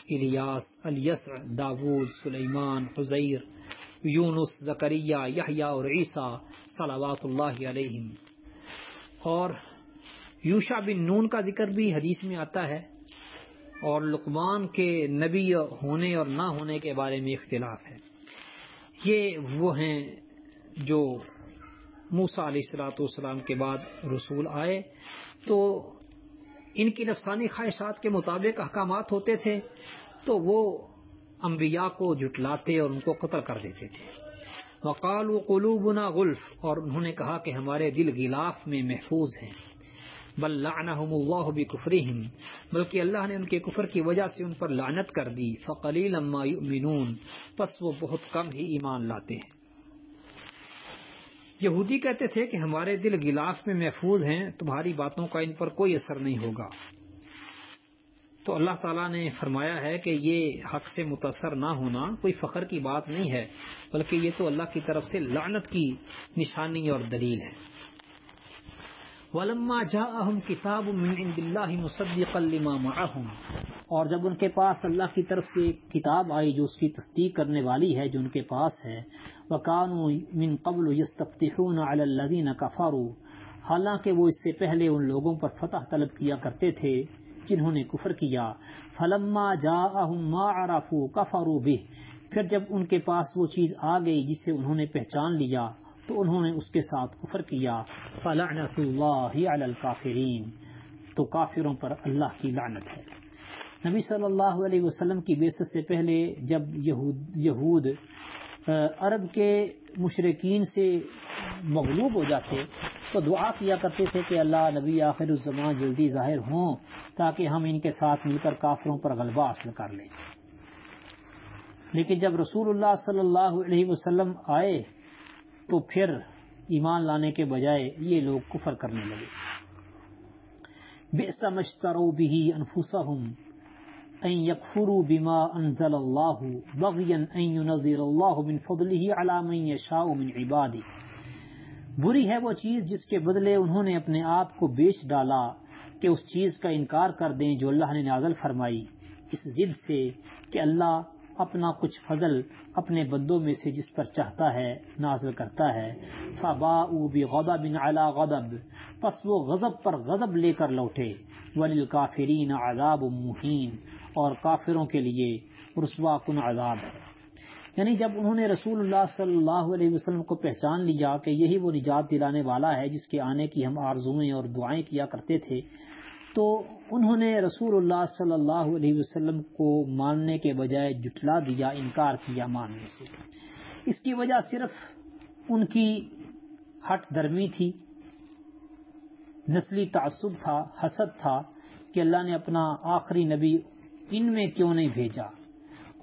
الیاس، الیسع، داود، سلیمان، عزیر، یونس، زکریا، یحییٰ اور عیسیٰ صلوات اللہ علیہم. اور یوشع بن نون کا ذکر بھی حدیث میں آتا ہے، اور لقمان کے نبی ہونے اور نہ ہونے کے بارے میں اختلاف ہے. یہ وہ ہیں جو موسیٰ علیہ السلام کے بعد رسول آئے، تو ان کی نفسانی خواہشات کے مطابق احکامات ہوتے تھے تو وہ انبیاء کو جھٹلاتے اور ان کو قتل کر دیتے تھے. وقالوا قلوبنا غلف، اور انہوں نے کہا کہ ہمارے دل غلاف میں محفوظ ہیں. بل لعنهم اللہ بکفرہم، بلکہ اللہ نے ان کے کفر کی وجہ سے ان پر لعنت کر دی. فقلیلا ما یؤمنون، پس وہ بہت کم ہی ایمان لاتے ہیں. یہودی کہتے تھے کہ ہمارے دل غلاف میں محفوظ ہیں، تمہاری باتوں کا ان پر کوئی اثر نہیں ہوگا. تو اللہ تعالیٰ نے فرمایا ہے کہ یہ حق سے متاثر نہ ہونا کوئی فخر کی بات نہیں ہے، بلکہ یہ تو اللہ کی طرف سے لعنت کی نشانی اور دلیل ہے. وَلَمَّا جَاءَهُمْ كِتَابٌ مِّنْ عِندِ اللَّهِ مُصَدِّقًا لِمَا مَعَهُمْ، اور جب ان کے پاس اللہ کی طرف سے کتاب آئی جو اس کی تصدیق کرنے والی ہے جو ان کے پاس ہے. وَكَانُوا مِن قَبْلُ يَسْتَفْتِحُونَ عَلَى الَّذِينَ كَفَرُوا، حالانکہ وہ اس سے پہلے ان لوگوں پر فتح طلب کیا کرتے تھے جنہوں نے کفر کیا. فَلَمَّا جَاءَهُم مَّا عَرَفُوا كَفَرُوا بِهِ، پھر جب ان کے پاس وہ چیز آ گئی جسے انہوں نے پہچان لیا تو انہوں نے اس کے ساتھ کفر کیا. فَلَعْنَةُ اللَّهِ عَلَى الْكَافِرِينَ، تو کافروں پر اللہ کی لعنت ہے. نبی صلی اللہ علیہ وسلم کی بعثت سے پہلے جب یہود عرب کے مشرکین سے مغلوب ہو جاتے تو دعا کیا کرتے تھے کہ اللہ نبی آخر الزمان جلدی ظاہر ہوں تاکہ ہم ان کے ساتھ مل کر کافروں پر غلبہ حاصل کر لیں. لیکن جب رسول اللہ صلی اللہ علیہ وسلم آئے تو پھر ایمان لانے کے بجائے یہ لوگ کفر کرنے لگے. بئس ما اشتروا به انفسهم ان يكفروا بما انزل الله بغيا ان ينزل الله من فضله على من يشاء من عباده، بری ہے وہ چیز جس کے بدلے انہوں نے اپنے آپ کو بیچ ڈالا کہ اس چیز کا انکار کر دیں جو اللہ نے نازل فرمائی، اس ضد سے کہ اللہ اپنا کچھ فضل اپنے بندوں میں سے جس پر چاہتا ہے نازل کرتا ہے. فباءوا بغضب علی غضب، پس وہ غضب پر غضب لے کر لوٹے. وللکافرین عذاب مہین، اور کافروں کے لیے رسوا کن عذاب ہے. یعنی جب انہوں نے رسول اللہ صلی اللہ علیہ وسلم کو پہچان لیا کہ یہی وہ نجات دلانے والا ہے جس کے آنے کی ہم آرزوئیں اور دعائیں کیا کرتے تھے، تو انہوں نے رسول اللہ صلی اللہ علیہ وسلم کو ماننے کے بجائے جھٹلا دیا، انکار کیا ماننے سے. اس کی وجہ صرف ان کی ہٹ درمی تھی، نسلی تعصب تھا، حسد تھا کہ اللہ نے اپنا آخری نبی ان میں کیوں نہیں بھیجا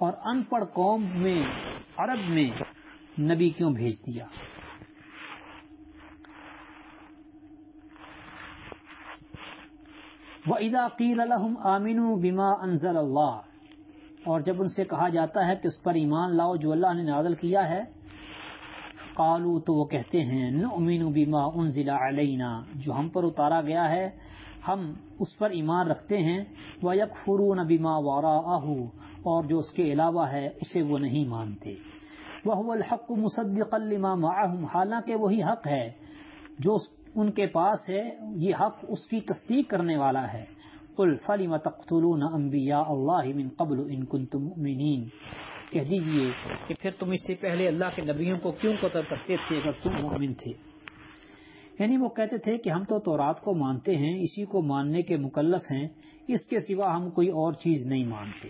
اور ان پڑھ قوم میں عرب میں نبی کیوں بھیج دیا. وَإِذَا قِيلَ لَهُمْ آمِنُوا بِمَا أَنزَلَ اللَّهُ، اور جب ان سے کہا جاتا ہے کہ اس پر ایمان لاؤ جو اللہ نے نازل کیا ہے. قالوا تو وہ کہتے ہیں نؤمن بما انزل علینا جو ہم پر اتارا گیا ہے ہم اس پر ایمان رکھتے ہیں ویکفرون بما وراءہ اور جو اس کے علاوہ ہے اسے وہ نہیں مانتے وهو الحق مصدقا لما معهم حالانکہ وہی حق ہے جو ان کے پاس ہے یہ حق اس کی تصدیق کرنے والا ہے قل فلم تقتلون انبیاء اللہ من قبل ان کنتم مؤمنین کہہ دیجئے کہ پھر تم اس سے پہلے اللہ کے نبیوں کو کیوں قتل کرتے تھے اگر تم مومن تھے یعنی وہ کہتے تھے کہ ہم تو تورات کو مانتے ہیں اسی کو ماننے کے مکلف ہیں اس کے سوا ہم کوئی اور چیز نہیں مانتے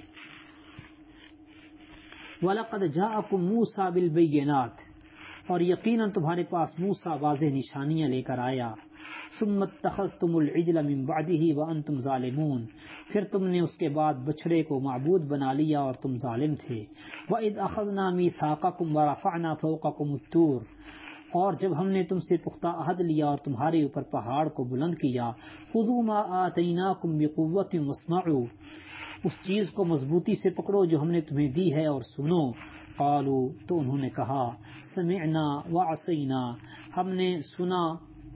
وَلَقَدْ جَاءَكُمْ مُوسَى بِالْبَيِّنَاتِ اور یقیناً تمہارے پاس موسیٰ واضح نشانیاں لے کر آیا ثُمَّ اتَّخَذْتُمُ الْعِجْلَ مِنْ بَعْدِهِ وَأَنْتُمْ ظَالِمُونَ پھر تم نے اس کے بعد بچھڑے کو معبود بنا لیا اور تم ظالم تھے وَإِذْ أَخَذْنَا مِيثَاقَكُمْ وَرَفَعْنَا فَوْقَكُمُ الطُّورَ اور جب ہم نے تم سے پختہ عہد لیا اور تمہارے اوپر پہاڑ کو بلند کیا خُذُوا مَا آتَيْنَاكُمْ بِقُوَّةٍ وَاسْمَعُوا اس چیز کو مضبوطی سے پکڑو جو ہم نے تمہیں دی ہے اور سنو قالوا تو انہوں نے کہا سمعنا وعصینا ہم نے سنا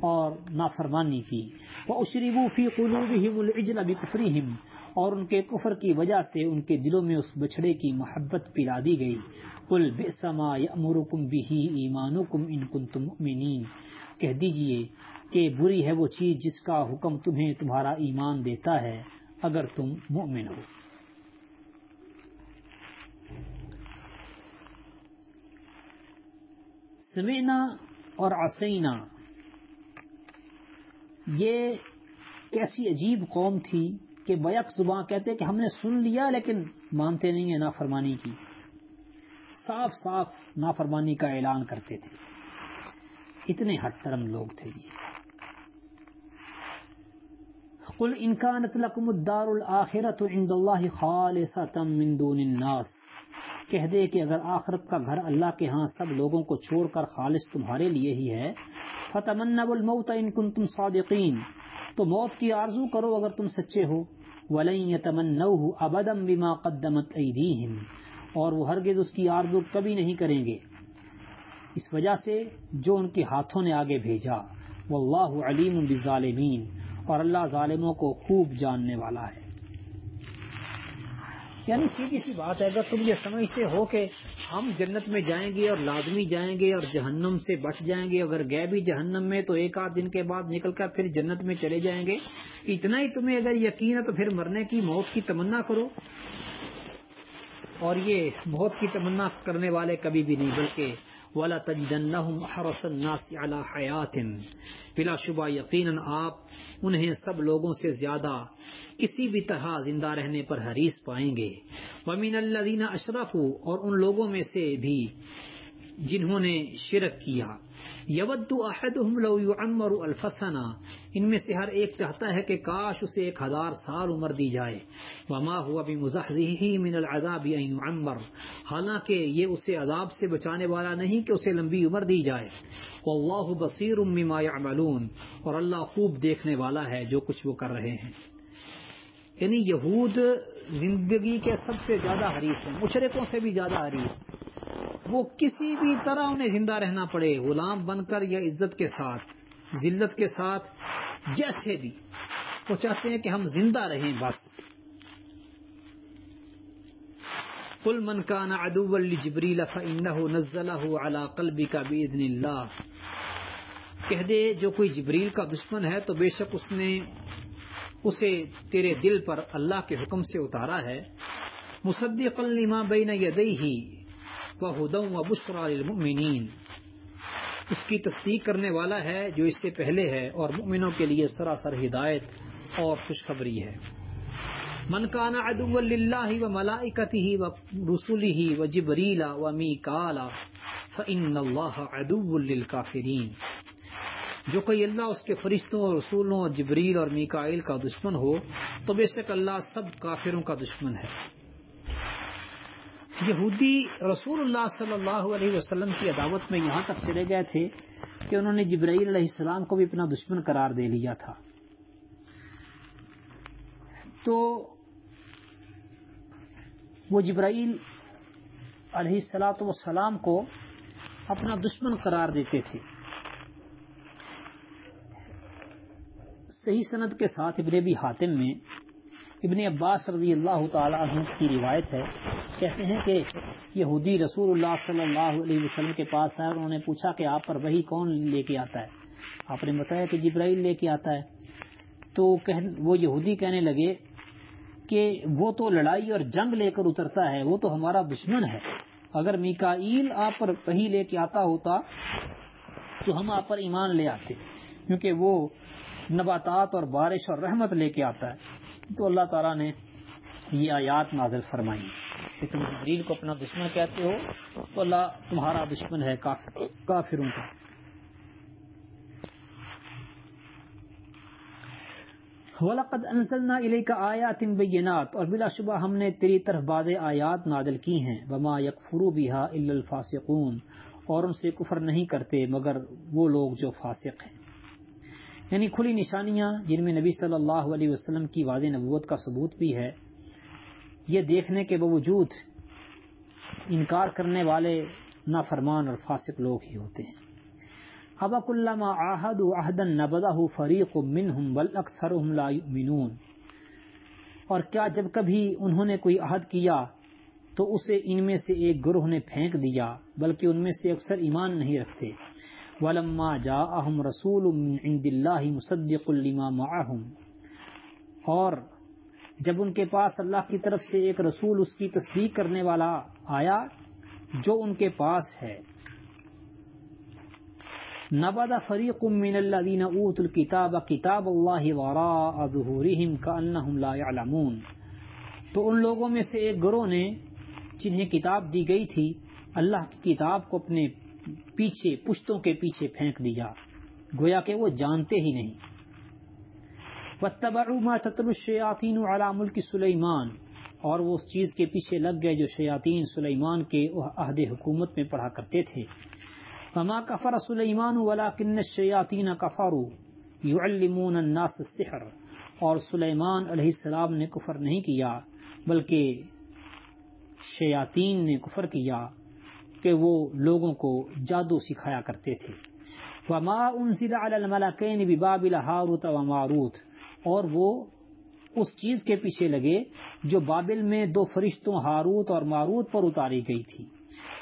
اور نافرمانی کی وَأُشْرِبُوا فِي قُلُوبِهِمُ الْعِجْلَ بِكُفْرِهِمْ اور ان کے کفر کی وجہ سے ان کے دلوں میں اس بچڑے کی محبت پلا دی گئی قُلْ بِئْسَ مَا يَأْمُرُكُمْ بِهِ إِيمَانُكُمْ إِن كُنتُم مُؤْمِنِينَ کہہ دیجئے کہ بری ہے وہ چیز جس کا حکم تمہیں تمہارا ایمان دیتا ہے اگر تم مومن ہو سمعنا اور عصینا یہ کیسی عجیب قوم تھی کہ بیک زباں کہتے کہ ہم نے سن لیا لیکن مانتے نہیں ہیں نافرمانی کی صاف صاف نافرمانی کا اعلان کرتے تھے اتنے ہٹ درم لوگ تھے یہ قل ان كانت لكم الدار الاخرة عند الله خالصة من دون الناس کہہ دے کہ اگر آخرت کا گھر اللہ کے ہاں سب لوگوں کو چھوڑ کر خالص تمہارے لیے ہی ہے فتمنوا الموت ان كنتم صادقین تو موت کی آرزو کرو اگر تم سچے ہو ولن يتمنوه ابدا بما قدمت ایدیہم اور وہ ہرگز اس کی آرزو کبھی نہیں کریں گے اس وجہ سے جو ان کے ہاتھوں نے آگے بھیجا واللہ علیم بالظالمین اور اللہ ظالموں کو خوب جاننے والا ہے یعنی سیدھی سی بات ہے اگر تم یہ سمجھتے ہو کہ ہم جنت میں جائیں گے اور لازمی جائیں گے اور جہنم سے بچ جائیں گے اگر گئے بھی جہنم میں تو ایک آدھ دن کے بعد نکل کر پھر جنت میں چلے جائیں گے اتنا ہی تمہیں اگر یقین ہے تو پھر مرنے کی موت کی تمنا کرو اور یہ موت کی تمنا کرنے والے کبھی بھی نہیں بلکہ وَلَا تَجِدَنَّهُمْ أَحْرَصَ النَّاسِ عَلَى حَيَاتٍ بلا شبہ یقیناً آپ انہیں سب لوگوں سے زیادہ کسی بھی طرح زندہ رہنے پر حریص پائیں گے وَمِنَ الَّذِينَ أَشْرَكُوا اور ان لوگوں میں سے بھی جنہوں نے شرک کیا یود احدهم لو يعمر الف سنہ ان میں سے ہر ایک چاہتا ہے کہ کاش اسے 1000 سال عمر دی جائے وما هو بمزحزحه من العذاب ان يعمر حالانکہ یہ اسے عذاب سے بچانے والا نہیں کہ اسے لمبی عمر دی جائے واللہ بصیر بما يعملون اور اللہ خوب دیکھنے والا ہے جو کچھ وہ کر رہے ہیں یعنی یہود زندگی کے سب سے زیادہ حریص ہیں مشرکوں سے بھی زیادہ حریص وہ کسی بھی طرح انہیں زندہ رہنا پڑے غلام بن کر یا عزت کے ساتھ ذلت کے ساتھ جیسے بھی وہ چاہتے ہیں کہ ہم زندہ رہیں بس قل من كان عدوا لجبريل فإنه نزله على قلبك بإذن الله کہہ دے جو کوئی جبریل کا دشمن ہے تو بے شک اس نے اسے تیرے دل پر اللہ کے حکم سے اتارا ہے مصدقا لما بین یدیہ وہدی وبشری للمؤمنین اس کی تصدیق کرنے والا ہے جو اس سے پہلے ہے اور مؤمنوں کے لیے سراسر ہدایت اور خوشخبری ہے من کان عدوا للہ وملائکتہ ورسلہ وجبریل ومیکال فإن اللہ عدو للکافرین جو کوئی اللہ اس کے فرشتوں اور رسولوں اور جبریل اور میکائیل کا دشمن ہو تو بے شک اللہ سب کافروں کا دشمن ہے یہودی رسول اللہ صلی اللہ علیہ وسلم کی عداوت میں یہاں تک چلے گئے تھے کہ انہوں نے جبرائیل علیہ السلام کو بھی اپنا دشمن قرار دے لیا تھا تو وہ جبرائیل علیہ السلام کو اپنا دشمن قرار دیتے تھے. صحیح سند کے ساتھ ابن ابی حاتم میں ابن عباس رضی اللہ تعالی عنہ کی روایت ہے، کہتے ہیں کہ یہودی رسول اللہ صلی اللہ علیہ وسلم کے پاس آئے اور انہوں نے پوچھا کہ آپ پر وحی کون لے کے آتا ہے؟ آپ نے بتایا کہ جبرائیل لے کے آتا ہے. تو وہ یہودی کہنے لگے کہ وہ تو لڑائی اور جنگ لے کر اترتا ہے، وہ تو ہمارا دشمن ہے. اگر میکائیل آپ پر وحی لے کے آتا ہوتا تو ہم آپ پر ایمان لے آتے، کیونکہ وہ نباتات اور بارش اور رحمت لے کے آتا ہے. تو اللہ تعالیٰ نے یہ آیات نازل فرمائی کہ تم جبریل کو اپنا دشمن کہتے ہو تو اللہ تمہارا دشمن ہے کافروں کا. وَلَقَدْ أَنزَلْنَا إِلَيْكَ آيَاتٍ بَيِّنَاتٍ، اور بلا شبہ ہم نے تیری طرف بعض آیات نازل کی ہیں. وَمَا يَكْفُرُ بِهَا إِلَّا الْفَاسِقُونَ، اور ان سے کفر نہیں کرتے مگر وہ لوگ جو فاسق ہیں. یعنی کھلی نشانیاں جن میں نبی صلی اللہ علیہ وسلم کی واضح نبوت کا ثبوت بھی ہے، یہ دیکھنے کے باوجود انکار کرنے والے نافرمان اور فاسق لوگ ہی ہوتے ہیں. أَوَكُلَّمَا عَاهَدُوا عَهْدًا نَبَذَهُ فَرِيقٌ مِّنْهُمْ بَلْ أَكْثَرُهُمْ لَا يُؤْمِنُونَ، اور کیا جب کبھی انہوں نے کوئی عہد کیا تو اسے ان میں سے ایک گروہ نے پھینک دیا، بلکہ ان میں سے اکثر ایمان نہیں رکھتے. وَلَمَّا جَاءَهُمْ رَسُولٌ مِّنْ عِندِ اللَّهِ مُصَدِّقٌ لِّمَا مَعَهُمْ، اور جب ان کے پاس اللہ کی طرف سے ایک رسول اس کی تصدیق کرنے والا آیا جو ان کے پاس ہے. نَبَذَ فَرِيقٌ مِّنَ الَّذِينَ أُوتُوا الْكِتَابَ كِتَابَ اللَّهِ وَرَاءَ ظُهُورِهِمْ كَأَنَّهُمْ لَا يَعْلَمُونَ، تو ان لوگوں میں سے ایک گروہ نے جنہیں کتاب دی گئی تھی اللہ کی کتاب کو اپنے پیچھے پشتوں کے پیچھے پھینک دیا، گویا کہ وہ جانتے ہی نہیں. وَاتَّبَعُوا مَا تَتْلُو الشَّيَاطِينُ عَلَى مُلْكِ سُلَيْمَانَ، اور وہ اس چیز کے پیچھے لگ گئے جو شیاطین سلیمان کے عہد حکومت میں پڑھا کرتے تھے. وَمَا كَفَرَ سُلَيْمَانُ وَلَكِنَّ الشَّيَاطِينَ كَفَرُوا يُعَلِّمُونَ النَّاسَ السِّحْرَ، اور سلیمان علیہ السلام نے کفر نہیں کیا بلکہ شیاطین نے کفر کیا کہ وہ لوگوں کو جادو سکھایا کرتے تھے. وَمَا أُنزِلَ عَلَى الْمَلَكَيْنِ بِبَابِلَ هَارُوتَ وَمَارُوتَ، اور وہ اس چیز کے پیچھے لگے جو بابل میں دو فرشتوں ہاروت اور ماروت پر اتاری گئی تھی.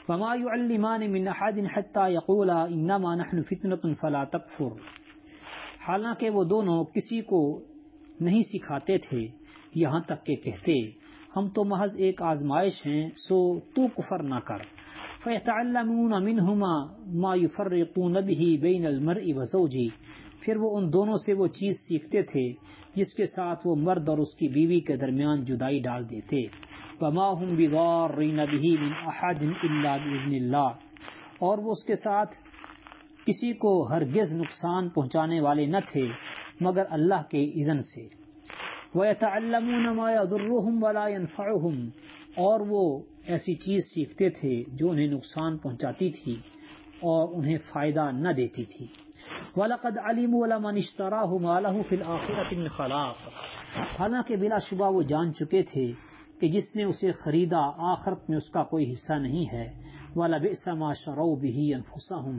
وَمَا يُعَلِّمَانِ مِنْ أَحَدٍ حَتَّى يَقُولَا إِنَّمَا نَحْنُ فِتْنَةٌ فَلَا تَكْفُرْ، حالانکہ وہ دونوں کسی کو نہیں سکھاتے تھے یہاں تک کہ کہتے ہم تو محض ایک آزمائش ہیں سو تو کفر نہ کر. فَيَتَعَلَّمُونَ مِنْهُمَا مَا يُفَرِّقُونَ بِهِ بَيْنَ الْمَرْءِ وَزَوْجِهِ، پھر وہ ان دونوں سے وہ چیز سیکھتے تھے جس کے ساتھ وہ مرد اور اس کی بیوی کے درمیان جدائی ڈال دیتے. وَمَا هُمْ بِضَارِّينَ بِهِ مِنْ أَحَدٍ إِلَّا بِإِذْنِ اللَّهِ، اور وہ اس کے ساتھ کسی کو ہرگز نقصان پہنچانے والے نہ تھے مگر اللہ کے اذن سے. وَيَتَعَلَّمُونَ مَا يَضُرُّهُمْ وَلَا يَنفَعُهُمْ، اور وہ ایسی چیز سیکھتے تھے جو انہیں نقصان پہنچاتی تھی اور انہیں فائدہ نہ دیتی تھی. وَلَقَدْ عَلِمُوا لَمَنِ اشْتَرَاهُ مَا لَهُ فِي الْآخِرَةِ مِنْ خَلَاقٍ، حالانکہ بلا شبہ وہ جان چکے تھے کہ جس نے اسے خریدا آخرت میں اس کا کوئی حصہ نہیں ہے. وَلَبِئْسَ مَا شَرَوْا بِهِ أَنفُسَهُمْ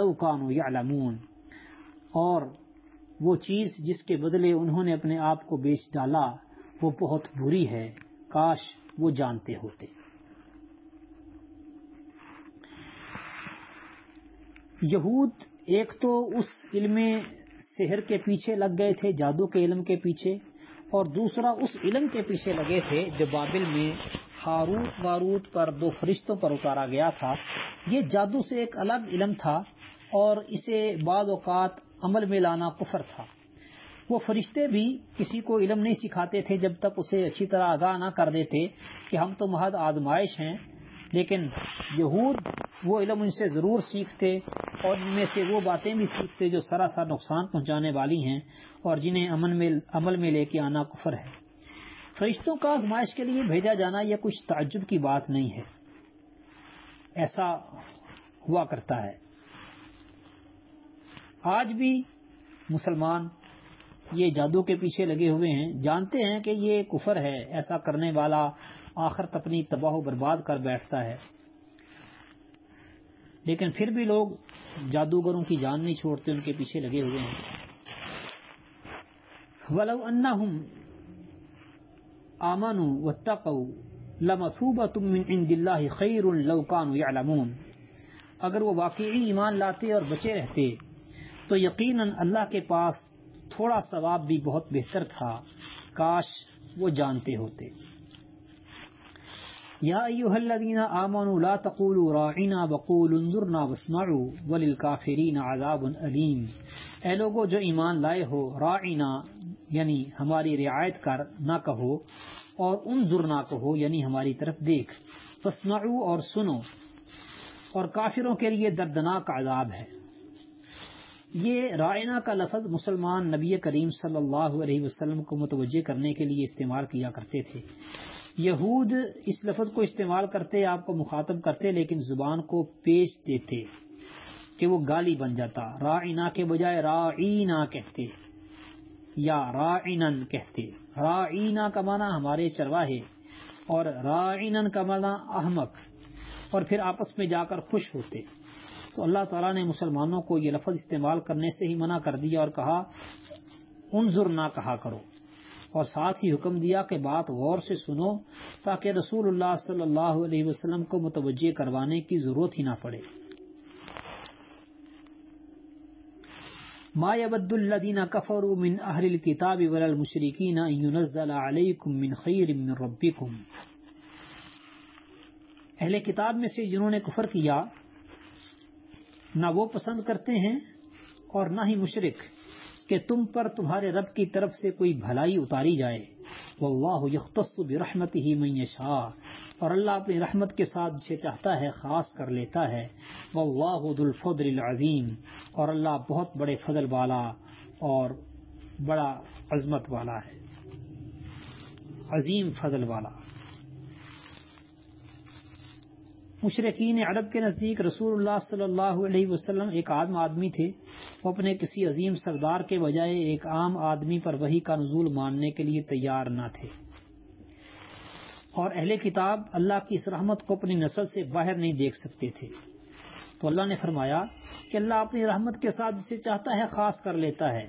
لَوْ كَانُوا يَعْلَمُونَ، اور وہ چیز جس کے بدلے انہوں نے اپنے آپ کو بیچ ڈالا وہ بہت بری ہے، کاش وہ جانتے ہوتے. یہود ایک تو اس علم سحر کے پیچھے لگ گئے تھے، جادو کے علم کے پیچھے، اور دوسرا اس علم کے پیچھے لگے تھے جو بابل میں ہاروت ماروت پر دو فرشتوں پر اتارا گیا تھا. یہ جادو سے ایک الگ علم تھا اور اسے بعض اوقات عمل میں لانا کفر تھا. وہ فرشتے بھی کسی کو علم نہیں سکھاتے تھے جب تک اسے اچھی طرح آگاہ نہ کر دیتے کہ ہم تو محض آزمائش ہیں، لیکن یہود وہ علم ان سے ضرور سیکھتے اور ان میں سے وہ باتیں بھی سیکھتے جو سراسر نقصان پہنچانے والی ہیں اور جنہیں عمل میں لے کے آنا کفر ہے. فرشتوں کا آزمائش کے لیے بھیجا جانا یہ کچھ تعجب کی بات نہیں ہے، ایسا ہوا کرتا ہے. آج بھی مسلمان یہ جادو کے پیچھے لگے ہوئے ہیں، جانتے ہیں کہ یہ کفر ہے، ایسا کرنے والا آخرت اپنی تباہ و برباد کر بیٹھتا ہے. لیکن پھر بھی لوگ جادوگروں کی جان نہیں چھوڑتے، ان کے پیچھے لگے ہوئے ہیں. وَلَوْ أَنَّهُمْ آمَنُوا وَاتَّقَوْا لَمَثُوبَةٌ مِّنْ عِندِ اللَّهِ خَيْرٌ لَوْ كَانُوا يَعْلَمُونَ. اگر وہ واقعی ایمان لاتے اور بچے رہتے تو یقیناً اللہ کے پاس تھوڑا ثواب بھی بہت بہتر تھا، کاش وہ جانتے ہوتے. یا ایھا الذین آمنوا لا تقولوا راعنا وقولوا انظرنا واسمعوا وللکافرین عذاب علیم. اے لوگو جو ایمان لائے ہو، راعنا یعنی ہماری رعایت کر نہ کہو، اور انظرنا کہو یعنی ہماری طرف دیکھ، واسمعوا اور سنو، اور کافروں کے لیے دردناک عذاب ہے. یہ رائنا کا لفظ مسلمان نبی کریم صلی اللہ علیہ وسلم کو متوجہ کرنے کے لیے استعمال کیا کرتے تھے. یہود اس لفظ کو استعمال کرتے، آپ کو مخاطب کرتے، لیکن زبان کو پیچ دیتے کہ وہ گالی بن جاتا. رائنا کے بجائے رائینا کہتے یا رائنن کہتے. رائینا کا معنی ہمارے چرواہے اور رائنن کا معنی احمق، اور پھر آپس میں جا کر خوش ہوتے. تو اللہ تعالیٰ نے مسلمانوں کو یہ لفظ استعمال کرنے سے ہی منع کر دیا اور کہا انظر نہ کہا کرو، اور ساتھ ہی حکم دیا کہ بات غور سے سنو تاکہ رسول اللہ صلی اللہ علیہ وسلم کو متوجہ کروانے کی ضرورت ہی نہ پڑے. ما يود الذين كفروا من اهل الكتاب ولا المشركين ان ينزل عليكم من خير من ربكم. اہل کتاب میں سے جنہوں نے کفر کیا، نہ وہ پسند کرتے ہیں اور نہ ہی مشرک کہ تم پر تمہارے رب کی طرف سے کوئی بھلائی اتاری جائے. واللہ یختص برحمتہ من یشاء، اور اللہ اپنی رحمت کے ساتھ جسے چاہتا ہے خاص کر لیتا ہے. واللہ ذو الفضل العظیم، اور اللہ بہت بڑے فضل والا اور بڑا عظمت والا ہے، عظیم فضل والا. مشرکین عرب کے نزدیک رسول اللہ صلی اللہ علیہ وسلم ایک عام آدمی تھے. وہ اپنے کسی عظیم سردار کے بجائے ایک عام آدمی پر وحی کا نزول ماننے کے لیے تیار نہ تھے. اور اہل کتاب اللہ کی اس رحمت کو اپنی نسل سے باہر نہیں دیکھ سکتے تھے. تو اللہ نے فرمایا کہ اللہ اپنی رحمت کے ساتھ جسے چاہتا ہے خاص کر لیتا ہے.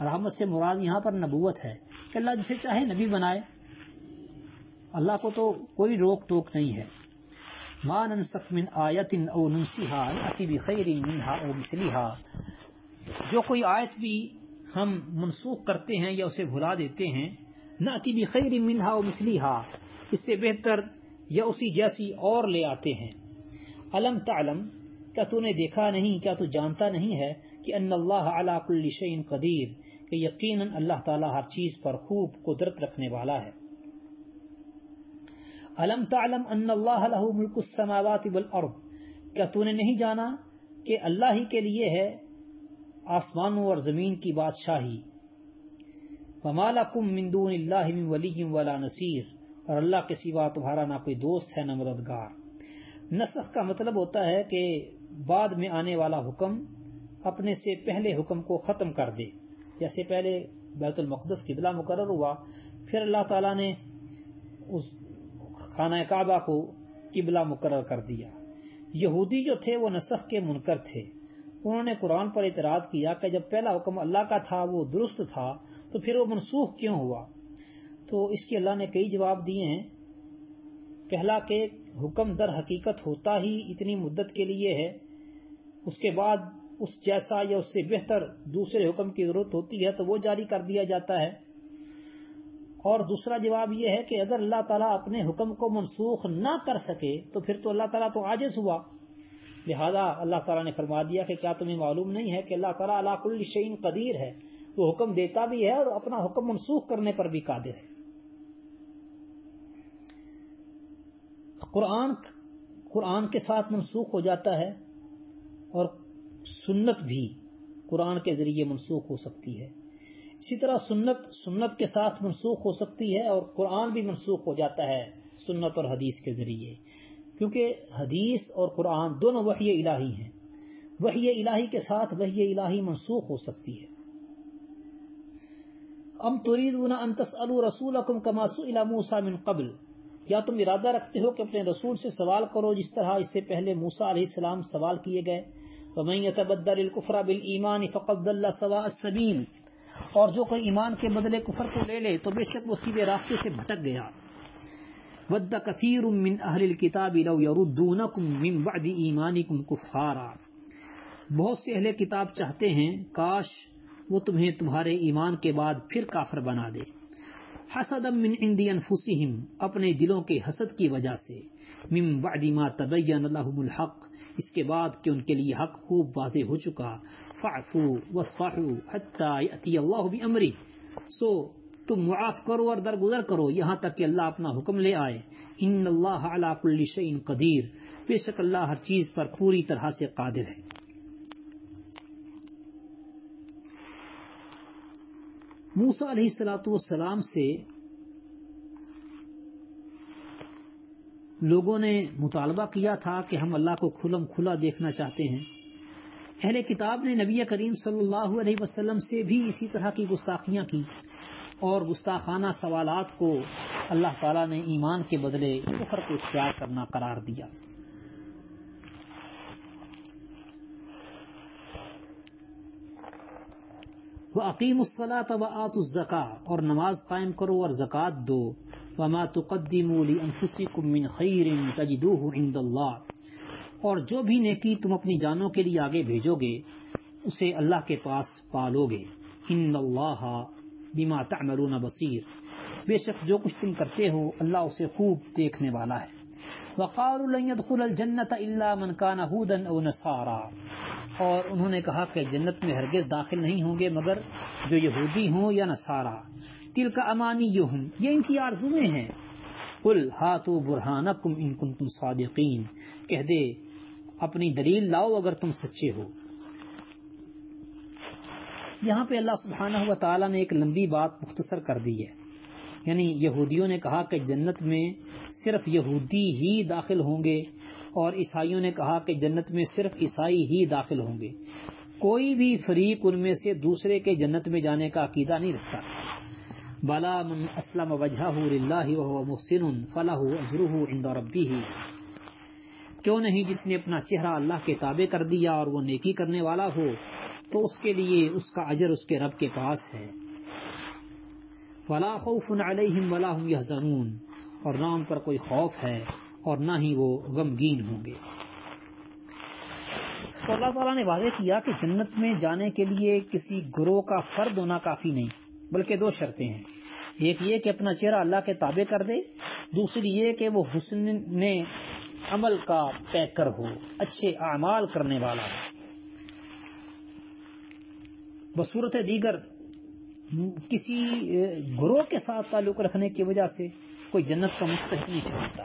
رحمت سے مراد یہاں پر نبوت ہے کہ اللہ جسے چاہے نبی بنائے. اللہ کو تو کوئی روک ٹوک نہیں ہے. ما ننسخ من آیت او ننسیها نأتی بخیر منها او مثلها. جو کوئی آیت بھی ہم منسوخ کرتے ہیں یا اسے بھلا دیتے ہیں، نأتی بخیر منها او مثلها، اس سے بہتر یا اسی جیسی اور لے آتے ہیں. الم تعلم، کیا تو نے دیکھا نہیں، کیا تو جانتا نہیں ہے کہ ان اللہ علی کل شیء قدیر، کہ یقیناً اللہ تعالی ہر چیز پر خوب قدرت رکھنے والا ہے. الم تعلم ان اللہ لہ ملک السماوات والارض، کیا تو نے نہیں جانا کہ اللہ ہی کے لیے ہے آسمانوں اور زمین کی بادشاہی. وما لکم من دون اللہ من ولی ولا نصیر، اور اللہ کے سوا تمہارا نہ کوئی دوست ہے نہ مددگار. نسخ کا مطلب ہوتا ہے کہ بعد میں آنے والا حکم اپنے سے پہلے حکم کو ختم کر دے. جیسے پہلے بیت المقدس قبلہ مقرر ہوا، پھر اللہ تعالیٰ نے اس خانہ کعبہ کو قبلہ مقرر کر دیا. یہودی جو تھے وہ نسخ کے منکر تھے. انہوں نے قرآن پر اعتراض کیا کہ جب پہلا حکم اللہ کا تھا وہ درست تھا تو پھر وہ منسوخ کیوں ہوا. تو اس کے اللہ نے کئی جواب دیے ہیں. پہلا کہ حکم در حقیقت ہوتا ہی اتنی مدت کے لیے ہے، اس کے بعد اس جیسا یا اس سے بہتر دوسرے حکم کی ضرورت ہوتی ہے تو وہ جاری کر دیا جاتا ہے. اور دوسرا جواب یہ ہے کہ اگر اللہ تعالیٰ اپنے حکم کو منسوخ نہ کر سکے تو پھر تو اللہ تعالیٰ تو عاجز ہوا. لہذا اللہ تعالیٰ نے فرما دیا کہ کیا تمہیں معلوم نہیں ہے کہ اللہ تعالیٰ علی کل شیء قدیر ہے، وہ حکم دیتا بھی ہے اور اپنا حکم منسوخ کرنے پر بھی قادر ہے. قرآن کے ساتھ منسوخ ہو جاتا ہے اور سنت بھی قرآن کے ذریعے منسوخ ہو سکتی ہے. اسی طرح سنت کے ساتھ منسوخ ہو سکتی ہے اور قرآن بھی منسوخ ہو جاتا ہے سنت اور حدیث کے ذریعے، کیونکہ حدیث اور قرآن دونوں وحی الہی ہیں. وحی الہی کے ساتھ وحی الہی منسوخ ہو سکتی ہے. ام تريدون ان تسألوا رسولكم كما سئل موسى من قبل، یا تم ارادہ رکھتے ہو کہ اپنے رسول سے سوال کرو جس طرح اس سے پہلے موسیٰ علیہ السلام سوال کیے گئے؟ وَمَن يَتَبَدَّلِ الْكُفْرَ بِالْإِيمَانِ فَقَدْ ضَلَّ سَوَاءَ السَّبِيلِ، اور جو کوئی ایمان کے بدلے کفر کو لے لے تو بے شک وہ سیدھے راستے سے بھٹک گیا۔ وَدَّ كَثِيرٌ مِّنْ أَهْلِ الْكِتَابِ لَوْ يَرُدُّونَكُم مِّن بَعْدِ إِيمَانِكُمْ كُفَّارًا، بہت سے اہل کتاب چاہتے ہیں کاش وہ تمہیں تمہارے ایمان کے بعد پھر کافر بنا دے۔ حسدا من عند انفسهم، اپنے دلوں کے حسد کی وجہ سے، من بعد ما تبین لهم الحق، اس کے بعد کہ ان کے لیے حق خوب واضح ہو چکا، فاعفوا واصفحوا حتى یأتی اللہ بامرہ، سو تم معاف کرو اور درگزر کرو یہاں تک کہ اللہ اپنا حکم لے آئے۔ ان اللہ علی کل شیء قدیر، بے شک اللہ ہر چیز پر پوری طرح سے قادر ہے۔ موسیٰ علیہ السلام سے لوگوں نے مطالبہ کیا تھا کہ ہم اللہ کو کھلم کھلا دیکھنا چاہتے ہیں۔ اہل کتاب نے نبی کریم صلی اللہ علیہ وسلم سے بھی اسی طرح کی گستاخیاں کی، اور گستاخانہ سوالات کو اللہ تعالیٰ نے ایمان کے بدلے کفر کو اختیار کرنا قرار دیا۔ وَأَقِيمُوا الصَّلَاةَ وَآتُوا الزَّكَاةَ، اور نماز قائم کرو اور زکوٰۃ دو۔ وَمَا تُقَدِّمُوا لِأَنفُسِكُم مِّنْ خَيْرٍ تَجِدُوهُ عِندَ اللَّهِ، اور جو بھی نیکی تم اپنی جانوں کے لیے آگے بھیجو گے اسے اللہ کے پاس پالو گے۔ إِنَّ اللَّهَ بِمَا تَعْمَلُونَ بَصِيرٌ، بے شک جو کچھ تم کرتے ہو اللہ اسے خوب دیکھنے والا ہے۔ وَقَالُوا لَن يَدْخُلَ الْجَنَّةَ إِلَّا مَنْ كَانَ هُودًا أَوْ نَصَارَىٰ، اور انہوں نے کہا کہ جنت میں ہرگز داخل نہیں ہوں گے مگر جو یہودی ہوں یا نصارا۔ تِلْكَ أَمَانِيُّهُمْ، یہ ان کی آرزویں ہیں۔ قُلْ هَاتُوا بُرْهَانَكُمْ إِن كُنتُمْ صَادِقِينَ، کہہ دے اپنی دلیل لاؤ اگر تم سچے ہو۔ یہاں پہ اللہ سبحانہ و تعالیٰ نے ایک لمبی بات مختصر کر دی ہے، یعنی یہودیوں نے کہا کہ جنت میں صرف یہودی ہی داخل ہوں گے، اور عیسائیوں نے کہا کہ جنت میں صرف عیسائی ہی داخل ہوں گے، کوئی بھی فریق ان میں سے دوسرے کے جنت میں جانے کا عقیدہ نہیں رکھتا۔ بلا من اسلم وجہہ للہ وہو محسن فلہ اجرہ عند ربہ، کیوں نہیں جس نے اپنا چہرہ اللہ کے تابع کر دیا اور وہ نیکی کرنے والا ہو تو اس کے لیے اس کا اجر اس کے رب کے پاس ہے۔ ولا خوف علیہم ولا هم یحزنون، اور نہ ان پر کوئی خوف ہے اور نہ ہی وہ غمگین ہوں گے۔ تو اللہ تعالیٰ نے واضح کیا کہ جنت میں جانے کے لیے کسی گروہ کا فرد ہونا کافی نہیں، بلکہ دو شرطیں ہیں، ایک یہ کہ اپنا چہرہ اللہ کے تابع کر دے، دوسری یہ کہ وہ حسن عمل کا پیکر ہو، اچھے اعمال کرنے والا ہو۔ بصورت دیگر کسی گروہ کے ساتھ تعلق رکھنے کی وجہ سے کوئی جنت کا مستحق نہیں ٹھہرتا۔